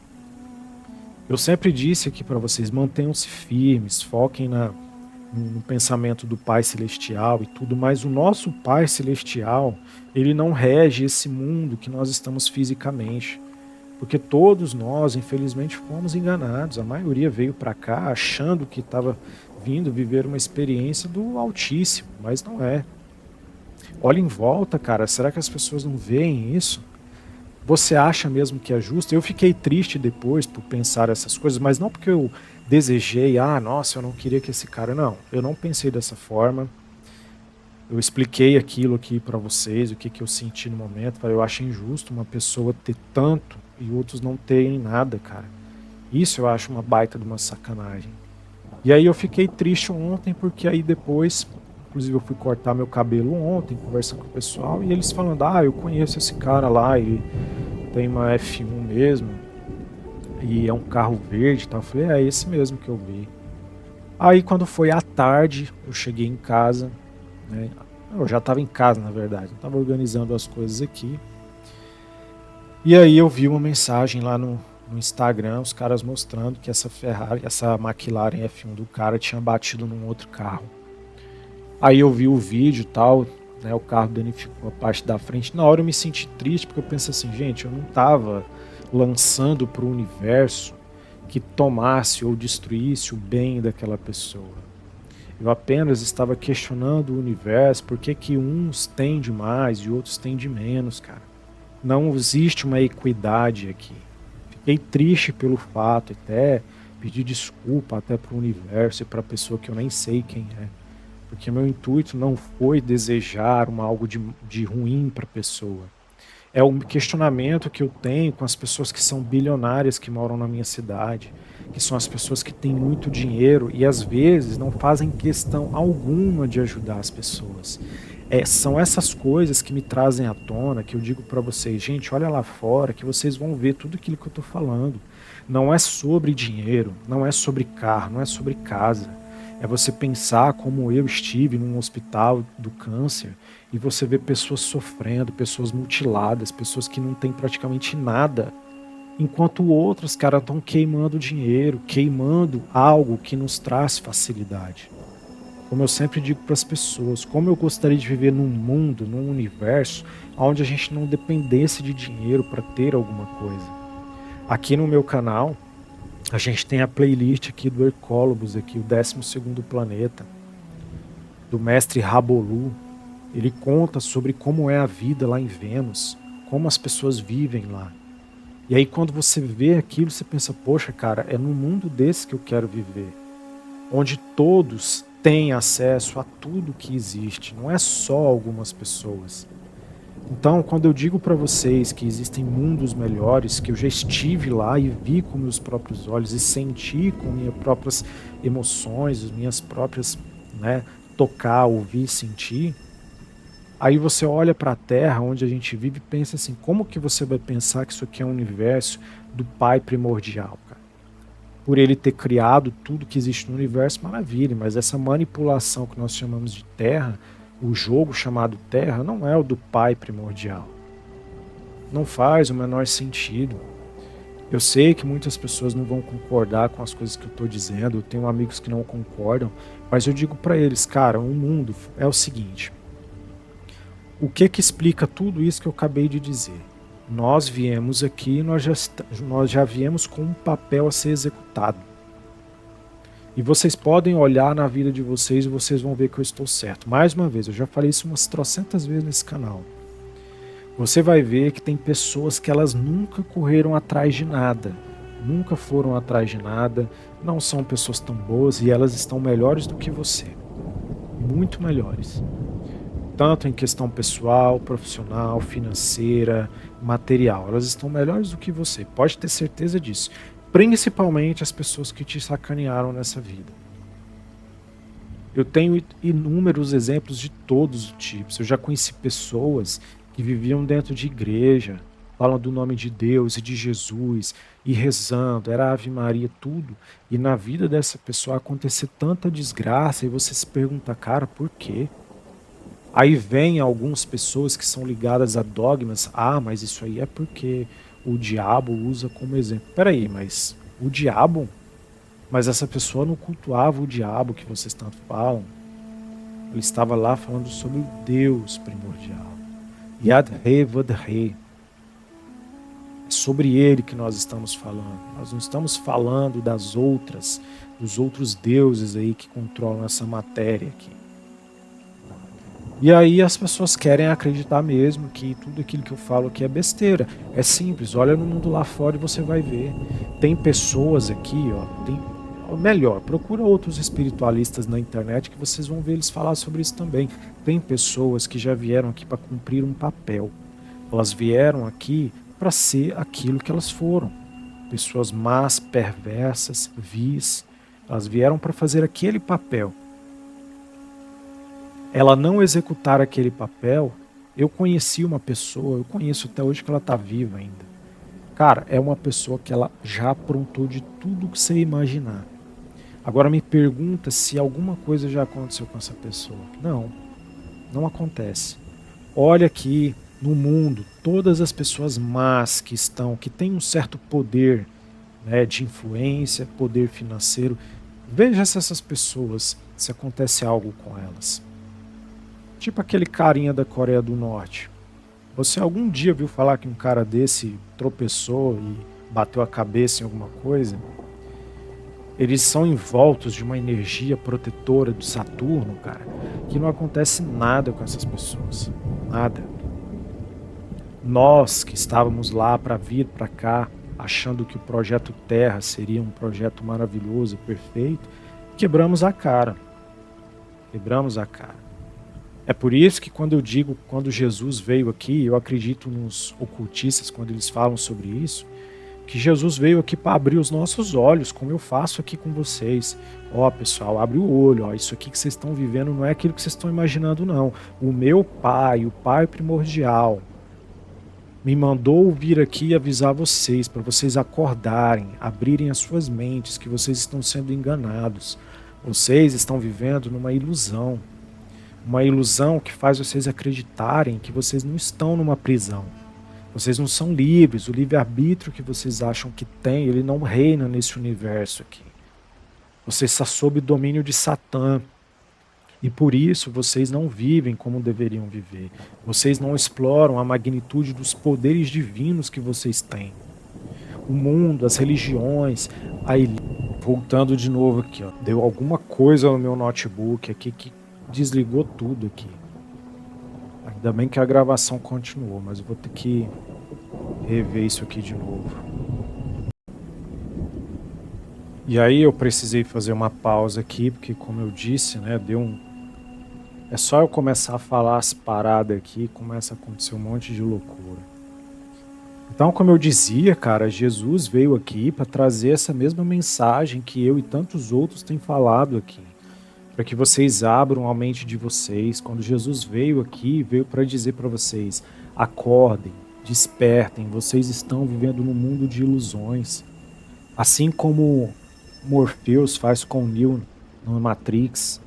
Eu sempre disse aqui pra vocês, mantenham-se firmes, foquem no pensamento do Pai Celestial e tudo, mas o nosso Pai Celestial, ele não rege esse mundo que nós estamos fisicamente. Porque todos nós, infelizmente, fomos enganados. A maioria veio para cá achando que estava vindo viver uma experiência do Altíssimo, mas não é. Olha em volta, cara, será que as pessoas não veem isso? Você acha mesmo que é justo? Eu fiquei triste depois por pensar essas coisas, mas não porque eu desejei, nossa, eu não queria que esse cara... Não, eu não pensei dessa forma. Eu expliquei aquilo aqui para vocês, o que eu senti no momento. Eu acho injusto uma pessoa ter tanto e outros não terem nada, cara. Isso eu acho uma baita de uma sacanagem. E aí eu fiquei triste ontem, porque aí depois, inclusive eu fui cortar meu cabelo ontem, conversando com o pessoal, e eles falando, eu conheço esse cara lá, ele tem uma F1 mesmo, e é um carro verde e tal. Eu falei, é esse mesmo que eu vi. Aí quando foi à tarde, eu cheguei em casa, né? Eu já estava em casa, na verdade, estava organizando as coisas aqui. E aí eu vi uma mensagem lá no Instagram, os caras mostrando que essa Ferrari, essa McLaren F1 do cara tinha batido num outro carro. Aí eu vi o vídeo e tal, né, o carro danificou a parte da frente. Na hora eu me senti triste, porque eu pensei assim, gente, eu não estava lançando para o universo que tomasse ou destruísse o bem daquela pessoa. Eu apenas estava questionando o universo, por que uns têm de mais e outros têm de menos, cara. Não existe uma equidade aqui. Fiquei triste pelo fato, até pedi desculpa até para o universo e para a pessoa que eu nem sei quem é. Porque meu intuito não foi desejar algo de ruim para a pessoa. É um questionamento que eu tenho com as pessoas que são bilionárias que moram na minha cidade, que são as pessoas que têm muito dinheiro e às vezes não fazem questão alguma de ajudar as pessoas. São essas coisas que me trazem à tona, que eu digo para vocês, gente, olha lá fora que vocês vão ver tudo aquilo que eu estou falando. Não é sobre dinheiro, não é sobre carro, não é sobre casa. É você pensar como eu estive num hospital do câncer e você vê pessoas sofrendo, pessoas mutiladas, pessoas que não têm praticamente nada, enquanto outros, cara, estão queimando dinheiro, queimando algo que nos traz facilidade. Como eu sempre digo para as pessoas, como eu gostaria de viver num mundo, num universo, onde a gente não dependesse de dinheiro para ter alguma coisa. Aqui no meu canal, a gente tem a playlist aqui do Hercólogos, aqui, o 12º Planeta, do mestre Rabolu. Ele conta sobre como é a vida lá em Vênus, como as pessoas vivem lá. E aí quando você vê aquilo, você pensa, poxa, cara, é num mundo desse que eu quero viver, onde todos têm acesso a tudo que existe, não é só algumas pessoas. Então, quando eu digo para vocês que existem mundos melhores, que eu já estive lá e vi com meus próprios olhos e senti com minhas próprias emoções, as minhas próprias, né, tocar, ouvir, sentir, aí você olha para a Terra, onde a gente vive, e pensa assim, como que você vai pensar que isso aqui é um universo do Pai primordial, cara? Por ele ter criado tudo que existe no universo, maravilha, mas essa manipulação que nós chamamos de Terra, o jogo chamado Terra, não é o do Pai primordial. Não faz o menor sentido. Eu sei que muitas pessoas não vão concordar com as coisas que eu estou dizendo, eu tenho amigos que não concordam, mas eu digo para eles, cara, o mundo é o seguinte, o que que explica tudo isso que eu acabei de dizer? Nós viemos aqui e nós já viemos com um papel a ser executado. E vocês podem olhar na vida de vocês e vocês vão ver que eu estou certo. Mais uma vez, eu já falei isso umas trocentas vezes nesse canal. Você vai ver que tem pessoas que elas nunca correram atrás de nada. Nunca foram atrás de nada. Não são pessoas tão boas e elas estão melhores do que você. Muito melhores. Tanto em questão pessoal, profissional, financeira, material. Elas estão melhores do que você. Pode ter certeza disso. Principalmente as pessoas que te sacanearam nessa vida. Eu tenho inúmeros exemplos de todos os tipos. Eu já conheci pessoas que viviam dentro de igreja, falando do nome de Deus e de Jesus, e rezando, era Ave Maria, tudo. E na vida dessa pessoa acontecer tanta desgraça, e você se pergunta, cara, por quê? Aí vem algumas pessoas que são ligadas a dogmas, mas isso aí é porque o diabo usa como exemplo. Peraí, mas o diabo? Mas essa pessoa não cultuava o diabo que vocês tanto falam. Ele estava lá falando sobre o Deus primordial. Yad He Vad He. É sobre ele que nós estamos falando. Nós não estamos falando dos outros deuses aí que controlam essa matéria aqui. E aí as pessoas querem acreditar mesmo que tudo aquilo que eu falo aqui é besteira. É simples, olha no mundo lá fora e você vai ver. Tem pessoas aqui, melhor, procura outros espiritualistas na internet que vocês vão ver eles falar sobre isso também. Tem pessoas que já vieram aqui para cumprir um papel. Elas vieram aqui para ser aquilo que elas foram. Pessoas más, perversas, vis. Elas vieram para fazer aquele papel. Ela não executar aquele papel, eu conheci uma pessoa, eu conheço até hoje que ela está viva ainda. Cara, é uma pessoa que ela já aprontou de tudo que você imaginar. Agora me pergunta se alguma coisa já aconteceu com essa pessoa. Não, não acontece. Olha aqui no mundo, todas as pessoas más que têm um certo poder, né, de influência, poder financeiro, veja se essas pessoas, se acontece algo com elas. Tipo aquele carinha da Coreia do Norte. Você algum dia viu falar que um cara desse tropeçou e bateu a cabeça em alguma coisa? Eles são envoltos de uma energia protetora de Saturno, cara, que não acontece nada com essas pessoas. Nada. Nós que estávamos lá para vir para cá, achando que o projeto Terra seria um projeto maravilhoso, perfeito, quebramos a cara. Quebramos a cara. É por isso que quando Jesus veio aqui, eu acredito nos ocultistas quando eles falam sobre isso, que Jesus veio aqui para abrir os nossos olhos, como eu faço aqui com vocês. Pessoal, abre o olho, isso aqui que vocês estão vivendo não é aquilo que vocês estão imaginando não. O meu Pai, o Pai primordial, me mandou vir aqui e avisar vocês, para vocês acordarem, abrirem as suas mentes, que vocês estão sendo enganados. Vocês estão vivendo numa ilusão. Uma ilusão que faz vocês acreditarem que vocês não estão numa prisão. Vocês não são livres. O livre-arbítrio que vocês acham que tem, ele não reina nesse universo aqui. Você está sob o domínio de Satã. E por isso vocês não vivem como deveriam viver. Vocês não exploram a magnitude dos poderes divinos que vocês têm. O mundo, as religiões, voltando de novo aqui, deu alguma coisa no meu notebook aqui que desligou tudo aqui. Ainda bem que a gravação continuou, mas eu vou ter que rever isso aqui de novo. E aí eu precisei fazer uma pausa aqui, porque como eu disse, né, deu É só eu começar a falar as paradas aqui e começa a acontecer um monte de loucura. Então, como eu dizia, cara, Jesus veio aqui para trazer essa mesma mensagem que eu e tantos outros têm falado aqui, para que vocês abram a mente de vocês. Quando Jesus veio aqui, veio para dizer para vocês: acordem, despertem, vocês estão vivendo num mundo de ilusões. Assim como Morpheus faz com o Neo no Matrix,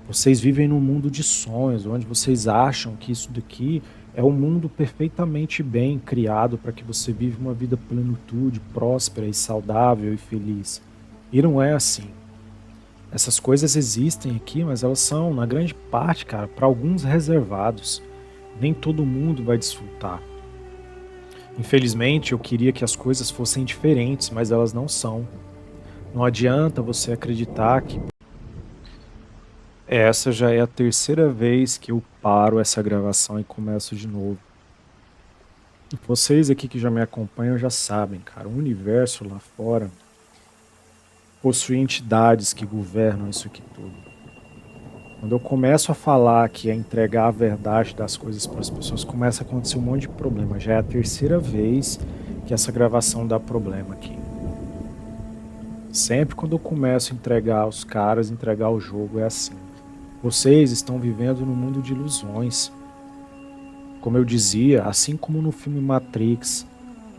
vocês vivem num mundo de sonhos, onde vocês acham que isso daqui é um mundo perfeitamente bem criado para que você viva uma vida plenitude, próspera e saudável e feliz. E não é assim. Essas coisas existem aqui, mas elas são, na grande parte, cara, para alguns reservados. Nem todo mundo vai desfrutar. Infelizmente, eu queria que as coisas fossem diferentes, mas elas não são. Não adianta você acreditar que... Essa já é a terceira vez que eu paro essa gravação e começo de novo. Vocês aqui que já me acompanham já sabem, cara, o universo lá fora possui entidades que governam isso aqui tudo. Quando eu começo a falar que é entregar a verdade das coisas para as pessoas, começa a acontecer um monte de problema. Já é a terceira vez que essa gravação dá problema aqui. Sempre quando eu começo a entregar os caras, entregar o jogo, é assim. Vocês estão vivendo num mundo de ilusões. Como eu dizia, assim como no filme Matrix,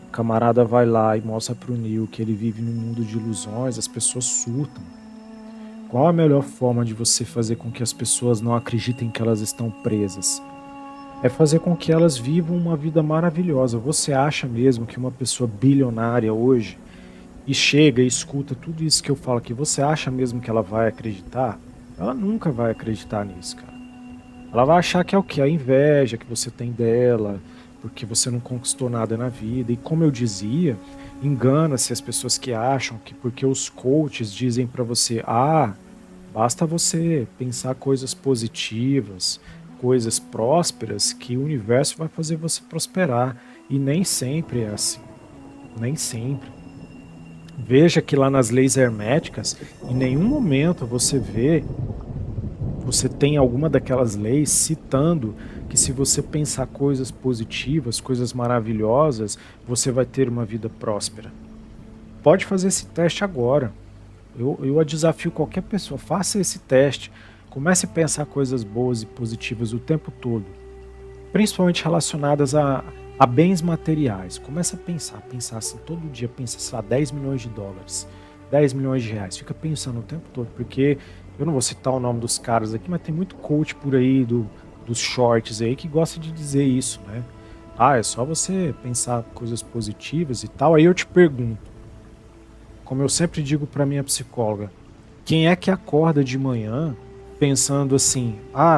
o camarada vai lá e mostra pro Neo que ele vive num mundo de ilusões, as pessoas surtam. Qual a melhor forma de você fazer com que as pessoas não acreditem que elas estão presas? É fazer com que elas vivam uma vida maravilhosa. Você acha mesmo que uma pessoa bilionária hoje e chega e escuta tudo isso que eu falo aqui, você acha mesmo que ela vai acreditar? Ela nunca vai acreditar nisso, cara. Ela vai achar que é o quê? A inveja que você tem dela, porque você não conquistou nada na vida. E como eu dizia, engana-se as pessoas que acham que porque os coaches dizem pra você, basta você pensar coisas positivas, coisas prósperas, que o universo vai fazer você prosperar. E nem sempre é assim. Nem sempre. Veja que lá nas leis herméticas, em nenhum momento você tem alguma daquelas leis citando que se você pensar coisas positivas, coisas maravilhosas, você vai ter uma vida próspera. Pode fazer esse teste agora. Eu desafio qualquer pessoa, faça esse teste. Comece a pensar coisas boas e positivas o tempo todo, principalmente relacionadas a bens materiais. Começa a pensar assim, todo dia, pensa, sei lá, 10 milhões de dólares, 10 milhões de reais. Fica pensando o tempo todo, porque eu não vou citar o nome dos caras aqui, mas tem muito coach por aí, dos shorts aí, que gosta de dizer isso, né? É só você pensar coisas positivas e tal. Aí eu te pergunto, como eu sempre digo para minha psicóloga, quem é que acorda de manhã pensando assim,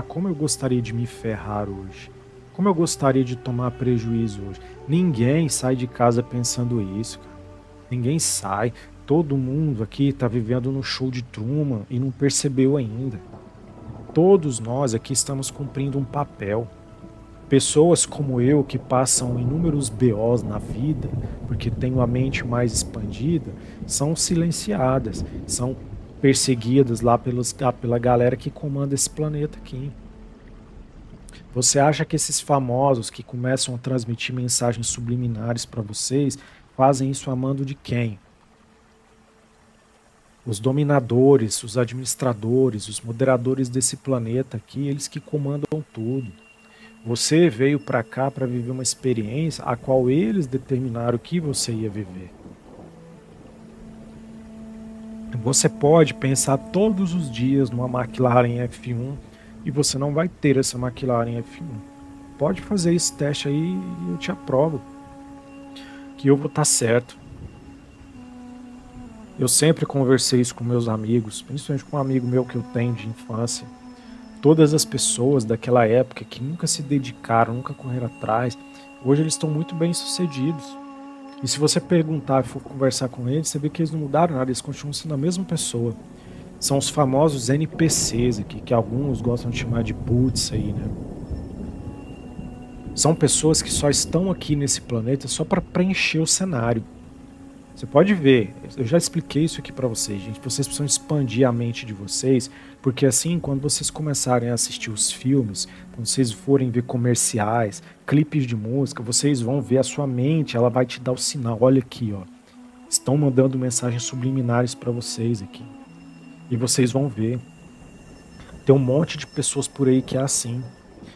como eu gostaria de me ferrar hoje? Como eu gostaria de tomar prejuízo hoje? Ninguém sai de casa pensando isso, cara. Ninguém sai. Todo mundo aqui está vivendo no show de Truman e não percebeu ainda. Todos nós aqui estamos cumprindo um papel. Pessoas como eu que passam inúmeros BOs na vida, porque têm uma mente mais expandida, são silenciadas, são perseguidas lá pela galera que comanda esse planeta aqui. Você acha que esses famosos que começam a transmitir mensagens subliminares para vocês fazem isso a mando de quem? Os dominadores, os administradores, os moderadores desse planeta aqui, eles que comandam tudo. Você veio para cá para viver uma experiência a qual eles determinaram que você ia viver. Você pode pensar todos os dias numa McLaren F1 e você não vai ter essa McLaren F1. Pode fazer esse teste aí e eu te aprovo que eu vou estar certo. Eu sempre conversei isso com meus amigos, principalmente com um amigo meu que eu tenho de infância. Todas as pessoas daquela época que nunca se dedicaram, nunca correram atrás, hoje eles estão muito bem sucedidos. E se você perguntar e for conversar com eles, você vê que eles não mudaram nada, eles continuam sendo a mesma pessoa. São os famosos NPCs aqui, que alguns gostam de chamar de boots aí, né? São pessoas que só estão aqui nesse planeta só para preencher o cenário. Você pode ver, eu já expliquei isso aqui pra vocês, gente. Vocês precisam expandir a mente de vocês, porque assim, quando vocês começarem a assistir os filmes, quando vocês forem ver comerciais, clipes de música, vocês vão ver a sua mente, ela vai te dar o sinal. Olha aqui, ó. Estão mandando mensagens subliminares pra vocês aqui. E vocês vão ver. Tem um monte de pessoas por aí que é assim.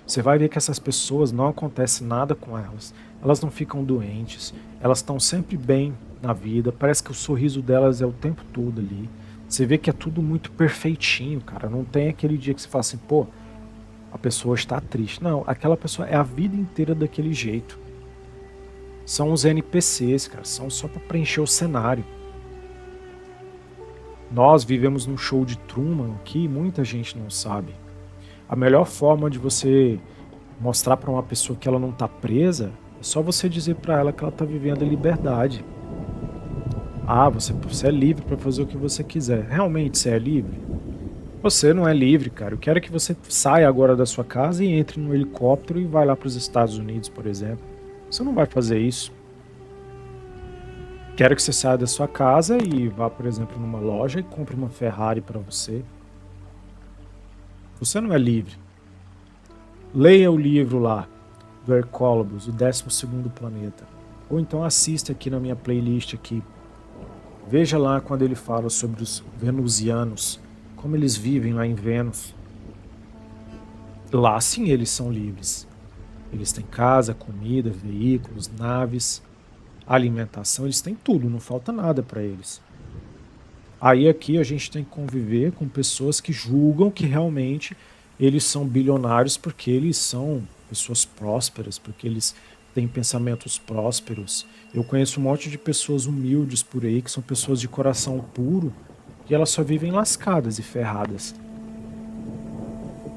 Você vai ver que essas pessoas não acontece nada com elas. Elas não ficam doentes. Elas estão sempre bem na vida. Parece que o sorriso delas é o tempo todo ali. Você vê que é tudo muito perfeitinho, cara. Não tem aquele dia que você fala assim, pô, a pessoa está triste. Não, aquela pessoa é a vida inteira daquele jeito. São os NPCs, cara. São só para preencher o cenário. Nós vivemos num show de Truman que muita gente não sabe. A melhor forma de você mostrar para uma pessoa que ela não está presa é só você dizer para ela que ela está vivendo em liberdade. Ah, você é livre para fazer o que você quiser. Realmente você é livre? Você não é livre, cara. Eu quero que você saia agora da sua casa e entre no helicóptero e vá lá para os Estados Unidos, por exemplo. Você não vai fazer isso. Quero que você saia da sua casa e vá, por exemplo, numa loja e compre uma Ferrari para você. Você não é livre. Leia o livro lá, do Hercólobos, o 12º Planeta. Ou então assista aqui na minha playlist aqui. Veja lá quando ele fala sobre os venusianos, como eles vivem lá em Vênus. Lá sim eles são livres. Eles têm casa, comida, veículos, naves, alimentação, eles têm tudo, não falta nada para eles. Aí aqui a gente tem que conviver com pessoas que julgam que realmente eles são bilionários porque eles são pessoas prósperas, porque eles têm pensamentos prósperos. Eu conheço um monte de pessoas humildes por aí, que são pessoas de coração puro, e elas só vivem lascadas e ferradas.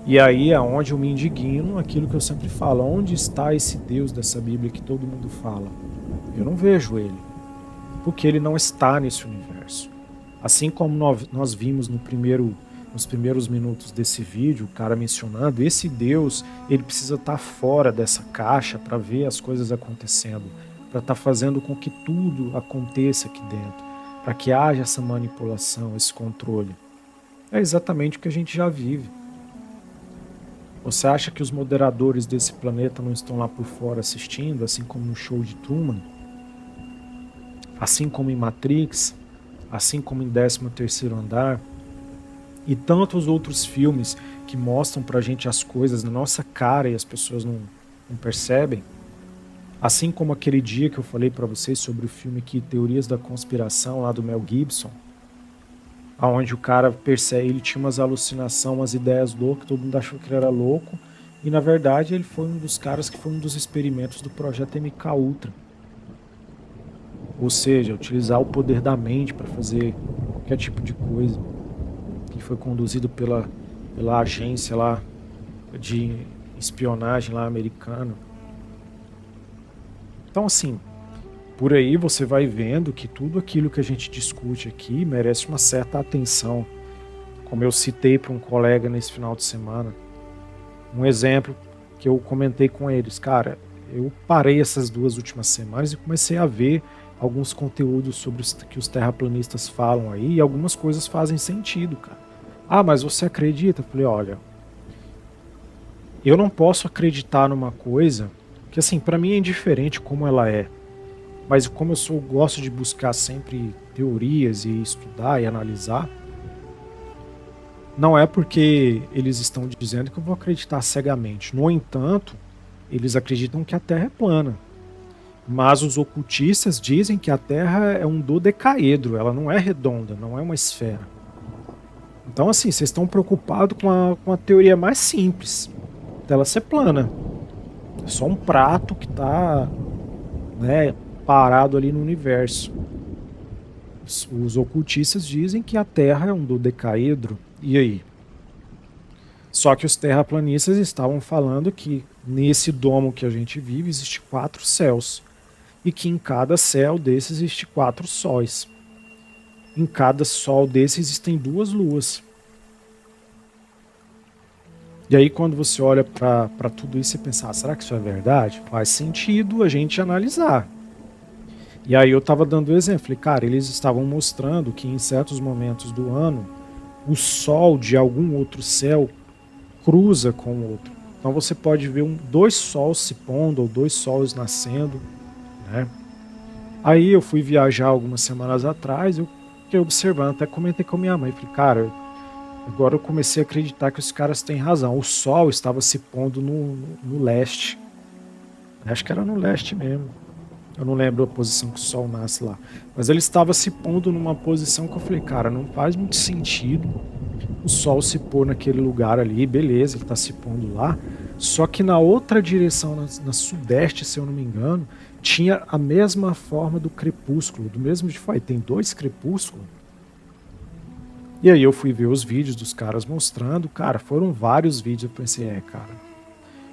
E aí é onde eu me indigno, aquilo que eu sempre falo, onde está esse Deus dessa Bíblia que todo mundo fala? Eu não vejo ele, porque ele não está nesse universo. Assim como nós vimos nos primeiros minutos desse vídeo, o cara mencionando, esse Deus, ele precisa estar fora dessa caixa para ver as coisas acontecendo, para estar fazendo com que tudo aconteça aqui dentro, para que haja essa manipulação, esse controle. É exatamente o que a gente já vive. Você acha que os moderadores desse planeta não estão lá por fora assistindo, assim como no show de Truman? Assim como em Matrix? Assim como em 13º Andar, e tantos outros filmes que mostram pra gente as coisas na nossa cara e as pessoas não percebem. Assim como aquele dia que eu falei pra vocês sobre o filme aqui, Teorias da Conspiração, lá do Mel Gibson, onde o cara percebe, ele tinha umas alucinações, umas ideias loucas, todo mundo achou que ele era louco, e na verdade ele foi um dos caras que foi um dos experimentos do projeto MK Ultra. Ou seja, utilizar o poder da mente para fazer qualquer tipo de coisa. Que foi conduzido pela agência lá de espionagem lá americana. Então assim, por aí você vai vendo que tudo aquilo que a gente discute aqui merece uma certa atenção. Como eu citei para um colega nesse final de semana. Um exemplo que eu comentei com eles. Cara, eu parei essas 2 últimas semanas e comecei a ver alguns conteúdos sobre o que os terraplanistas falam aí, e algumas coisas fazem sentido, cara. Ah, mas você acredita? Eu falei, olha, eu não posso acreditar numa coisa que, assim, pra mim é indiferente como ela é, mas como eu gosto de buscar sempre teorias e estudar e analisar, não é porque eles estão dizendo que eu vou acreditar cegamente. No entanto, eles acreditam que a Terra é plana. Mas os ocultistas dizem que a Terra é um dodecaedro, ela não é redonda, não é uma esfera. Então assim, vocês estão preocupados com a teoria mais simples, dela ser plana. É só um prato que está, né, parado ali no universo. Os ocultistas dizem que a Terra é um dodecaedro, e aí? Só que os terraplanistas estavam falando que nesse domo que a gente vive existe 4 céus. E que em cada céu desse existe 4 sóis. Em cada sol desse existem 2 luas. E aí quando você olha para tudo isso e pensa, será que isso é verdade? Faz sentido a gente analisar. E aí eu tava dando exemplo, falei, cara, eles estavam mostrando que em certos momentos do ano, o sol de algum outro céu cruza com o outro. Então você pode ver dois sols se pondo ou dois sols nascendo, né? Aí eu fui viajar algumas semanas atrás, eu fiquei observando, até comentei com a minha mãe, falei, cara, agora eu comecei a acreditar que os caras têm razão. O sol estava se pondo no leste. Acho que era no leste mesmo. Eu não lembro a posição que o sol nasce lá. Mas ele estava se pondo numa posição que eu falei, cara, não faz muito sentido o sol se pôr naquele lugar ali. Beleza, ele está se pondo lá. Só que na outra direção, na sudeste, se eu não me engano, tinha a mesma forma do crepúsculo. Do mesmo jeito, tem dois crepúsculos. E aí eu fui ver os vídeos dos caras mostrando. Cara, foram vários vídeos. Eu pensei, cara,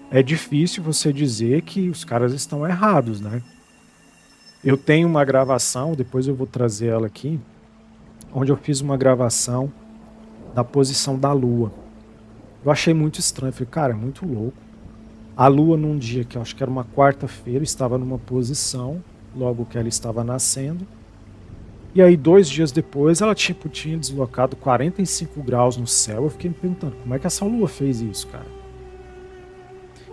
é difícil você dizer que os caras estão errados, né? Eu tenho uma gravação, depois eu vou trazer ela aqui, onde eu fiz uma gravação da posição da Lua. Eu achei muito estranho, falei, cara, é muito louco. A Lua num dia que eu acho que era uma quarta-feira, estava numa posição, logo que ela estava nascendo. E aí 2 dias depois ela tinha deslocado 45 graus no céu. Eu fiquei me perguntando, como é que essa Lua fez isso, cara?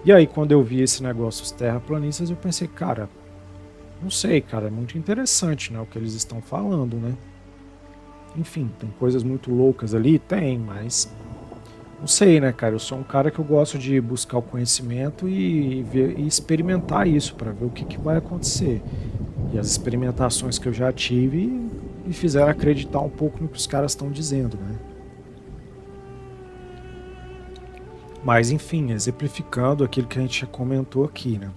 E aí quando eu vi esse negócio dos terraplanistas, eu pensei, cara, não sei, cara, é muito interessante, né, o que eles estão falando, né? Enfim, tem coisas muito loucas ali? Tem, mas não sei, né, cara? Eu sou um cara que eu gosto de buscar o conhecimento e ver e experimentar isso para ver o que vai acontecer. E as experimentações que eu já tive me fizeram acreditar um pouco no que os caras estão dizendo, né? Mas, enfim, exemplificando aquilo que a gente já comentou aqui, né?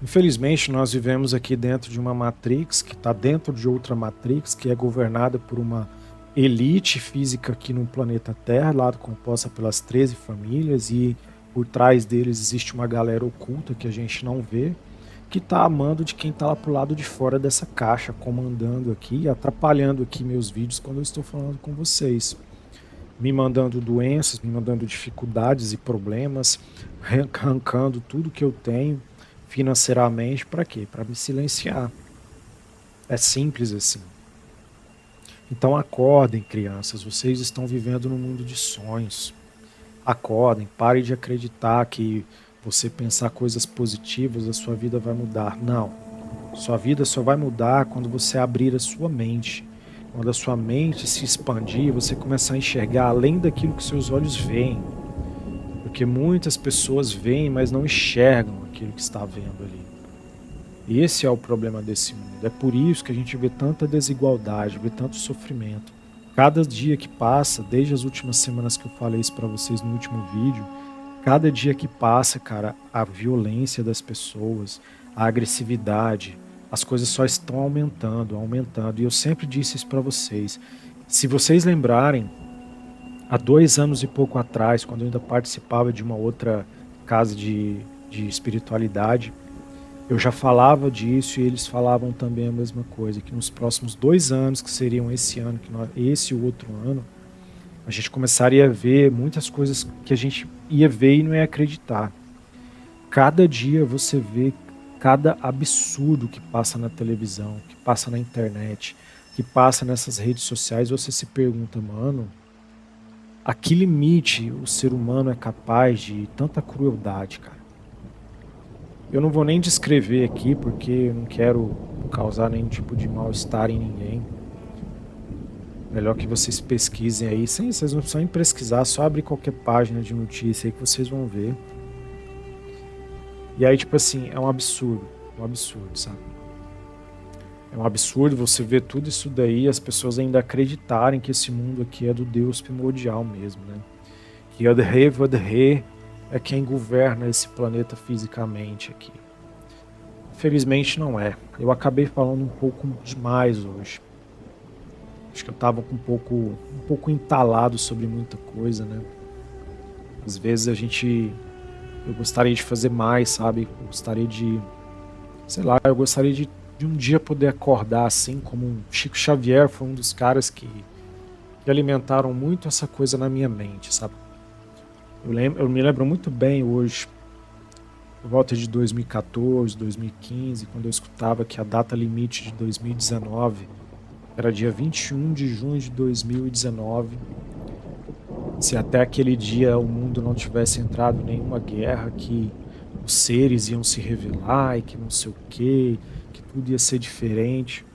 Infelizmente, nós vivemos aqui dentro de uma Matrix, que está dentro de outra Matrix, que é governada por uma elite física aqui no planeta Terra, lá composta pelas 13 famílias, e por trás deles existe uma galera oculta que a gente não vê, que está amando de quem está lá pro lado de fora dessa caixa, comandando aqui, atrapalhando aqui meus vídeos quando eu estou falando com vocês. Me mandando doenças, me mandando dificuldades e problemas, arrancando tudo que eu tenho financeiramente, para quê? Para me silenciar. É simples assim. Então acordem, crianças, vocês estão vivendo num mundo de sonhos. Acordem, parem de acreditar que você pensar coisas positivas, a sua vida vai mudar. Não. Sua vida só vai mudar quando você abrir a sua mente. Quando a sua mente se expandir, você começar a enxergar além daquilo que seus olhos veem. Porque muitas pessoas veem, mas não enxergam aquilo que está vendo ali. E esse é o problema desse mundo. É por isso que a gente vê tanta desigualdade, vê tanto sofrimento. Cada dia que passa, desde as últimas semanas que eu falei isso para vocês no último vídeo, cada dia que passa, cara, a violência das pessoas, a agressividade, as coisas só estão aumentando, aumentando. E eu sempre disse isso para vocês. Se vocês lembrarem, há 2 anos e pouco atrás, quando eu ainda participava de uma outra casa de espiritualidade, eu já falava disso e eles falavam também a mesma coisa, que nos próximos 2 anos, que seriam esse ano, esse e o outro ano, a gente começaria a ver muitas coisas que a gente ia ver e não ia acreditar. Cada dia você vê cada absurdo que passa na televisão, que passa na internet, que passa nessas redes sociais, você se pergunta, mano, a que limite o ser humano é capaz de tanta crueldade, cara? Eu não vou nem descrever aqui, porque eu não quero causar nenhum tipo de mal-estar em ninguém. Melhor que vocês pesquisem aí, vocês não precisam pesquisar, só abrir qualquer página de notícia aí que vocês vão ver. E aí, tipo assim, é um absurdo, sabe? É um absurdo você ver tudo isso daí, as pessoas ainda acreditarem que esse mundo aqui é do Deus primordial mesmo, né? Que Yod-He é quem governa esse planeta fisicamente aqui. Infelizmente não é. Eu acabei falando um pouco demais hoje. Acho que eu estava um pouco entalado sobre muita coisa, né? Às vezes eu gostaria de fazer mais, sabe? Eu gostaria de, eu gostaria de um dia poder acordar assim, como Chico Xavier foi um dos caras que alimentaram muito essa coisa na minha mente, sabe? Eu me lembro muito bem hoje, por volta de 2014, 2015, quando eu escutava que a data limite de 2019 era dia 21 de junho de 2019. Se até aquele dia o mundo não tivesse entrado em nenhuma guerra, que os seres iam se revelar e que não sei o quê, que tudo ia ser diferente.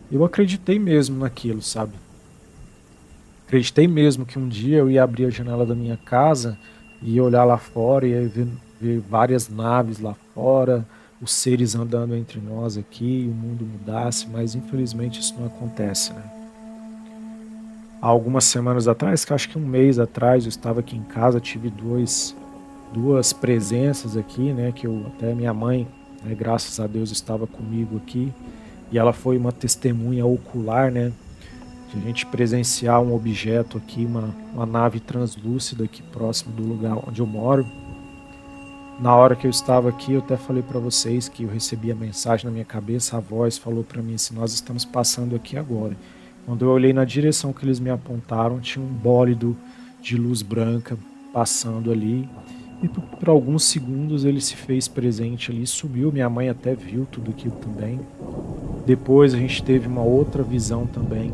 Eu acreditei mesmo naquilo, sabe? Acreditei mesmo que um dia eu ia abrir a janela da minha casa e ia olhar lá fora e ia ver várias naves lá fora, os seres andando entre nós aqui, e o mundo mudasse, mas infelizmente isso não acontece, né? Há algumas semanas atrás, que acho que um mês atrás, eu estava aqui em casa, tive duas presenças aqui, né? Que até minha mãe, né, graças a Deus, estava comigo aqui, e ela foi uma testemunha ocular, né? De a gente presenciar um objeto aqui, uma nave translúcida aqui próximo do lugar onde eu moro. Na hora que eu estava aqui, eu até falei para vocês que eu recebi a mensagem na minha cabeça, a voz falou para mim assim, nós estamos passando aqui agora. Quando eu olhei na direção que eles me apontaram, tinha um bólido de luz branca passando ali, e por alguns segundos ele se fez presente ali, sumiu, minha mãe até viu tudo aquilo também. Depois a gente teve uma outra visão também,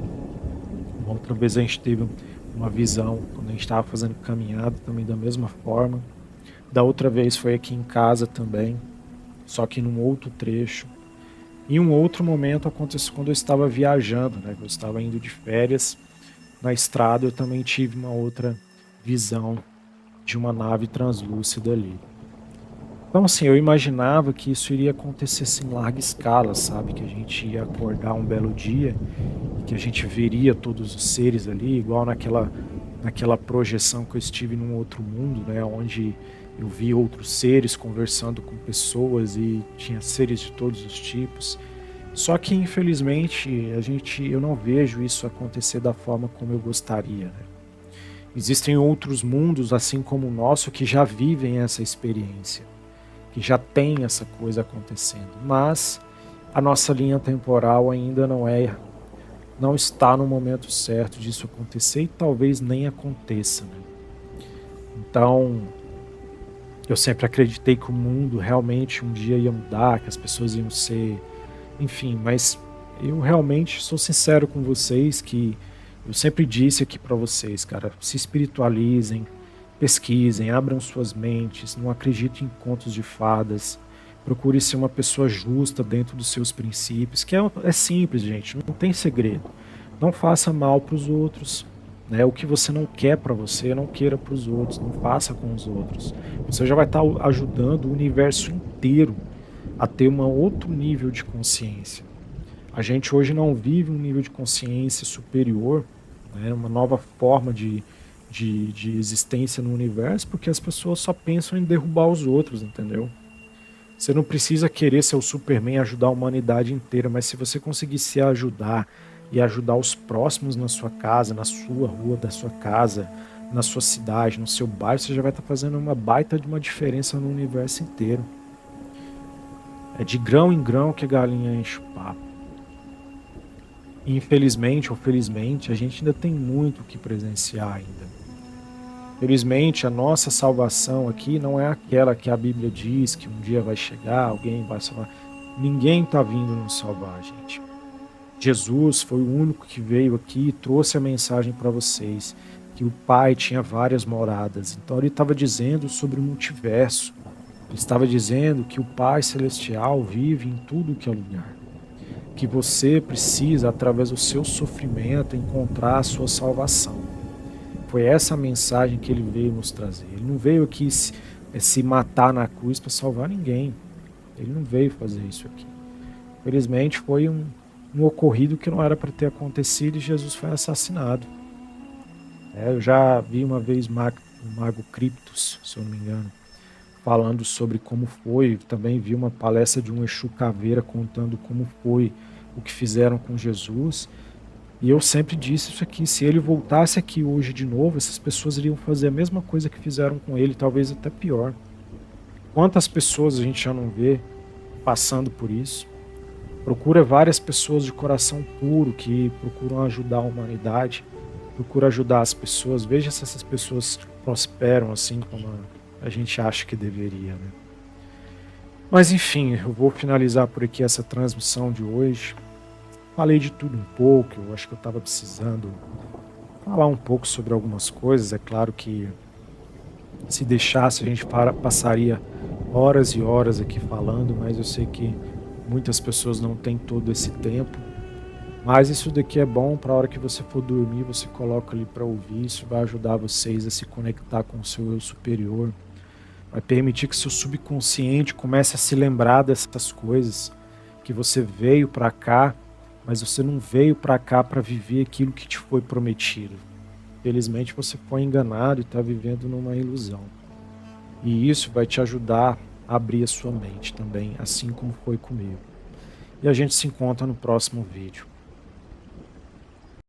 uma outra vez a gente teve uma visão, quando a gente estava fazendo caminhada também da mesma forma. Da outra vez foi aqui em casa também, só que num outro trecho. E um outro momento aconteceu quando eu estava viajando, né? Eu estava indo de férias na estrada, eu também tive uma outra visão de uma nave translúcida ali. Então assim, eu imaginava que isso iria acontecer assim, em larga escala, sabe? Que a gente ia acordar um belo dia e que a gente veria todos os seres ali, igual naquela projeção que eu estive num outro mundo, né? Onde eu vi outros seres conversando com pessoas e tinha seres de todos os tipos. Só que, infelizmente, eu não vejo isso acontecer da forma como eu gostaria, né? Existem outros mundos, assim como o nosso, que já vivem essa experiência, que já tem essa coisa acontecendo. Mas a nossa linha temporal ainda não está no momento certo disso acontecer e talvez nem aconteça, né? Então, eu sempre acreditei que o mundo realmente um dia ia mudar, que as pessoas iam ser... Enfim, mas eu realmente sou sincero com vocês que eu sempre disse aqui para vocês, cara, se espiritualizem, pesquisem, abram suas mentes, não acreditem em contos de fadas, procure ser uma pessoa justa dentro dos seus princípios, que é simples, gente, não tem segredo. Não faça mal para os outros. Né? O que você não quer para você, não queira para os outros, não faça com os outros. Você já vai estar ajudando o universo inteiro a ter um outro nível de consciência. A gente hoje não vive um nível de consciência superior, né? Uma nova forma de existência no universo, porque as pessoas só pensam em derrubar os outros, entendeu? Você não precisa querer ser o Superman e ajudar a humanidade inteira, mas se você conseguir se ajudar e ajudar os próximos na sua casa, na sua rua da sua casa, na sua cidade, no seu bairro, você já vai estar fazendo uma baita de uma diferença no universo inteiro. É de grão em grão que a galinha enche o papo. Infelizmente ou felizmente, a gente ainda tem muito o que presenciar ainda. Felizmente, a nossa salvação aqui não é aquela que a Bíblia diz, que um dia vai chegar, alguém vai salvar. Ninguém está vindo nos salvar, gente. Jesus foi o único que veio aqui e trouxe a mensagem para vocês, que o Pai tinha várias moradas. Então ele estava dizendo sobre o multiverso. Ele estava dizendo que o Pai Celestial vive em tudo que é lugar. Que você precisa, através do seu sofrimento, encontrar a sua salvação. Foi essa a mensagem que ele veio nos trazer. Ele não veio aqui se matar na cruz para salvar ninguém. Ele não veio fazer isso aqui. Felizmente foi um ocorrido que não era para ter acontecido e Jesus foi assassinado. Eu já vi uma vez o Mago Criptos, se eu não me engano, falando sobre como foi. Também vi uma palestra de um Exu Caveira contando como foi o que fizeram com Jesus. E eu sempre disse isso aqui, se ele voltasse aqui hoje de novo, essas pessoas iriam fazer a mesma coisa que fizeram com ele, talvez até pior. Quantas pessoas a gente já não vê passando por isso? Procura várias pessoas de coração puro que procuram ajudar a humanidade, procura ajudar as pessoas, veja se essas pessoas prosperam assim como a gente acha que deveria, né? Mas enfim, eu vou finalizar por aqui essa transmissão de hoje. Falei de tudo um pouco, eu acho que eu estava precisando falar um pouco sobre algumas coisas. É claro que se deixasse a gente passaria horas e horas aqui falando, mas eu sei que muitas pessoas não têm todo esse tempo. Mas isso daqui é bom para a hora que você for dormir, você coloca ali para ouvir, isso vai ajudar vocês a se conectar com o seu eu superior, vai permitir que seu subconsciente comece a se lembrar dessas coisas, que você veio para cá, mas você não veio para cá para viver aquilo que te foi prometido. Felizmente você foi enganado e está vivendo numa ilusão. E isso vai te ajudar a abrir a sua mente também, assim como foi comigo. E a gente se encontra no próximo vídeo.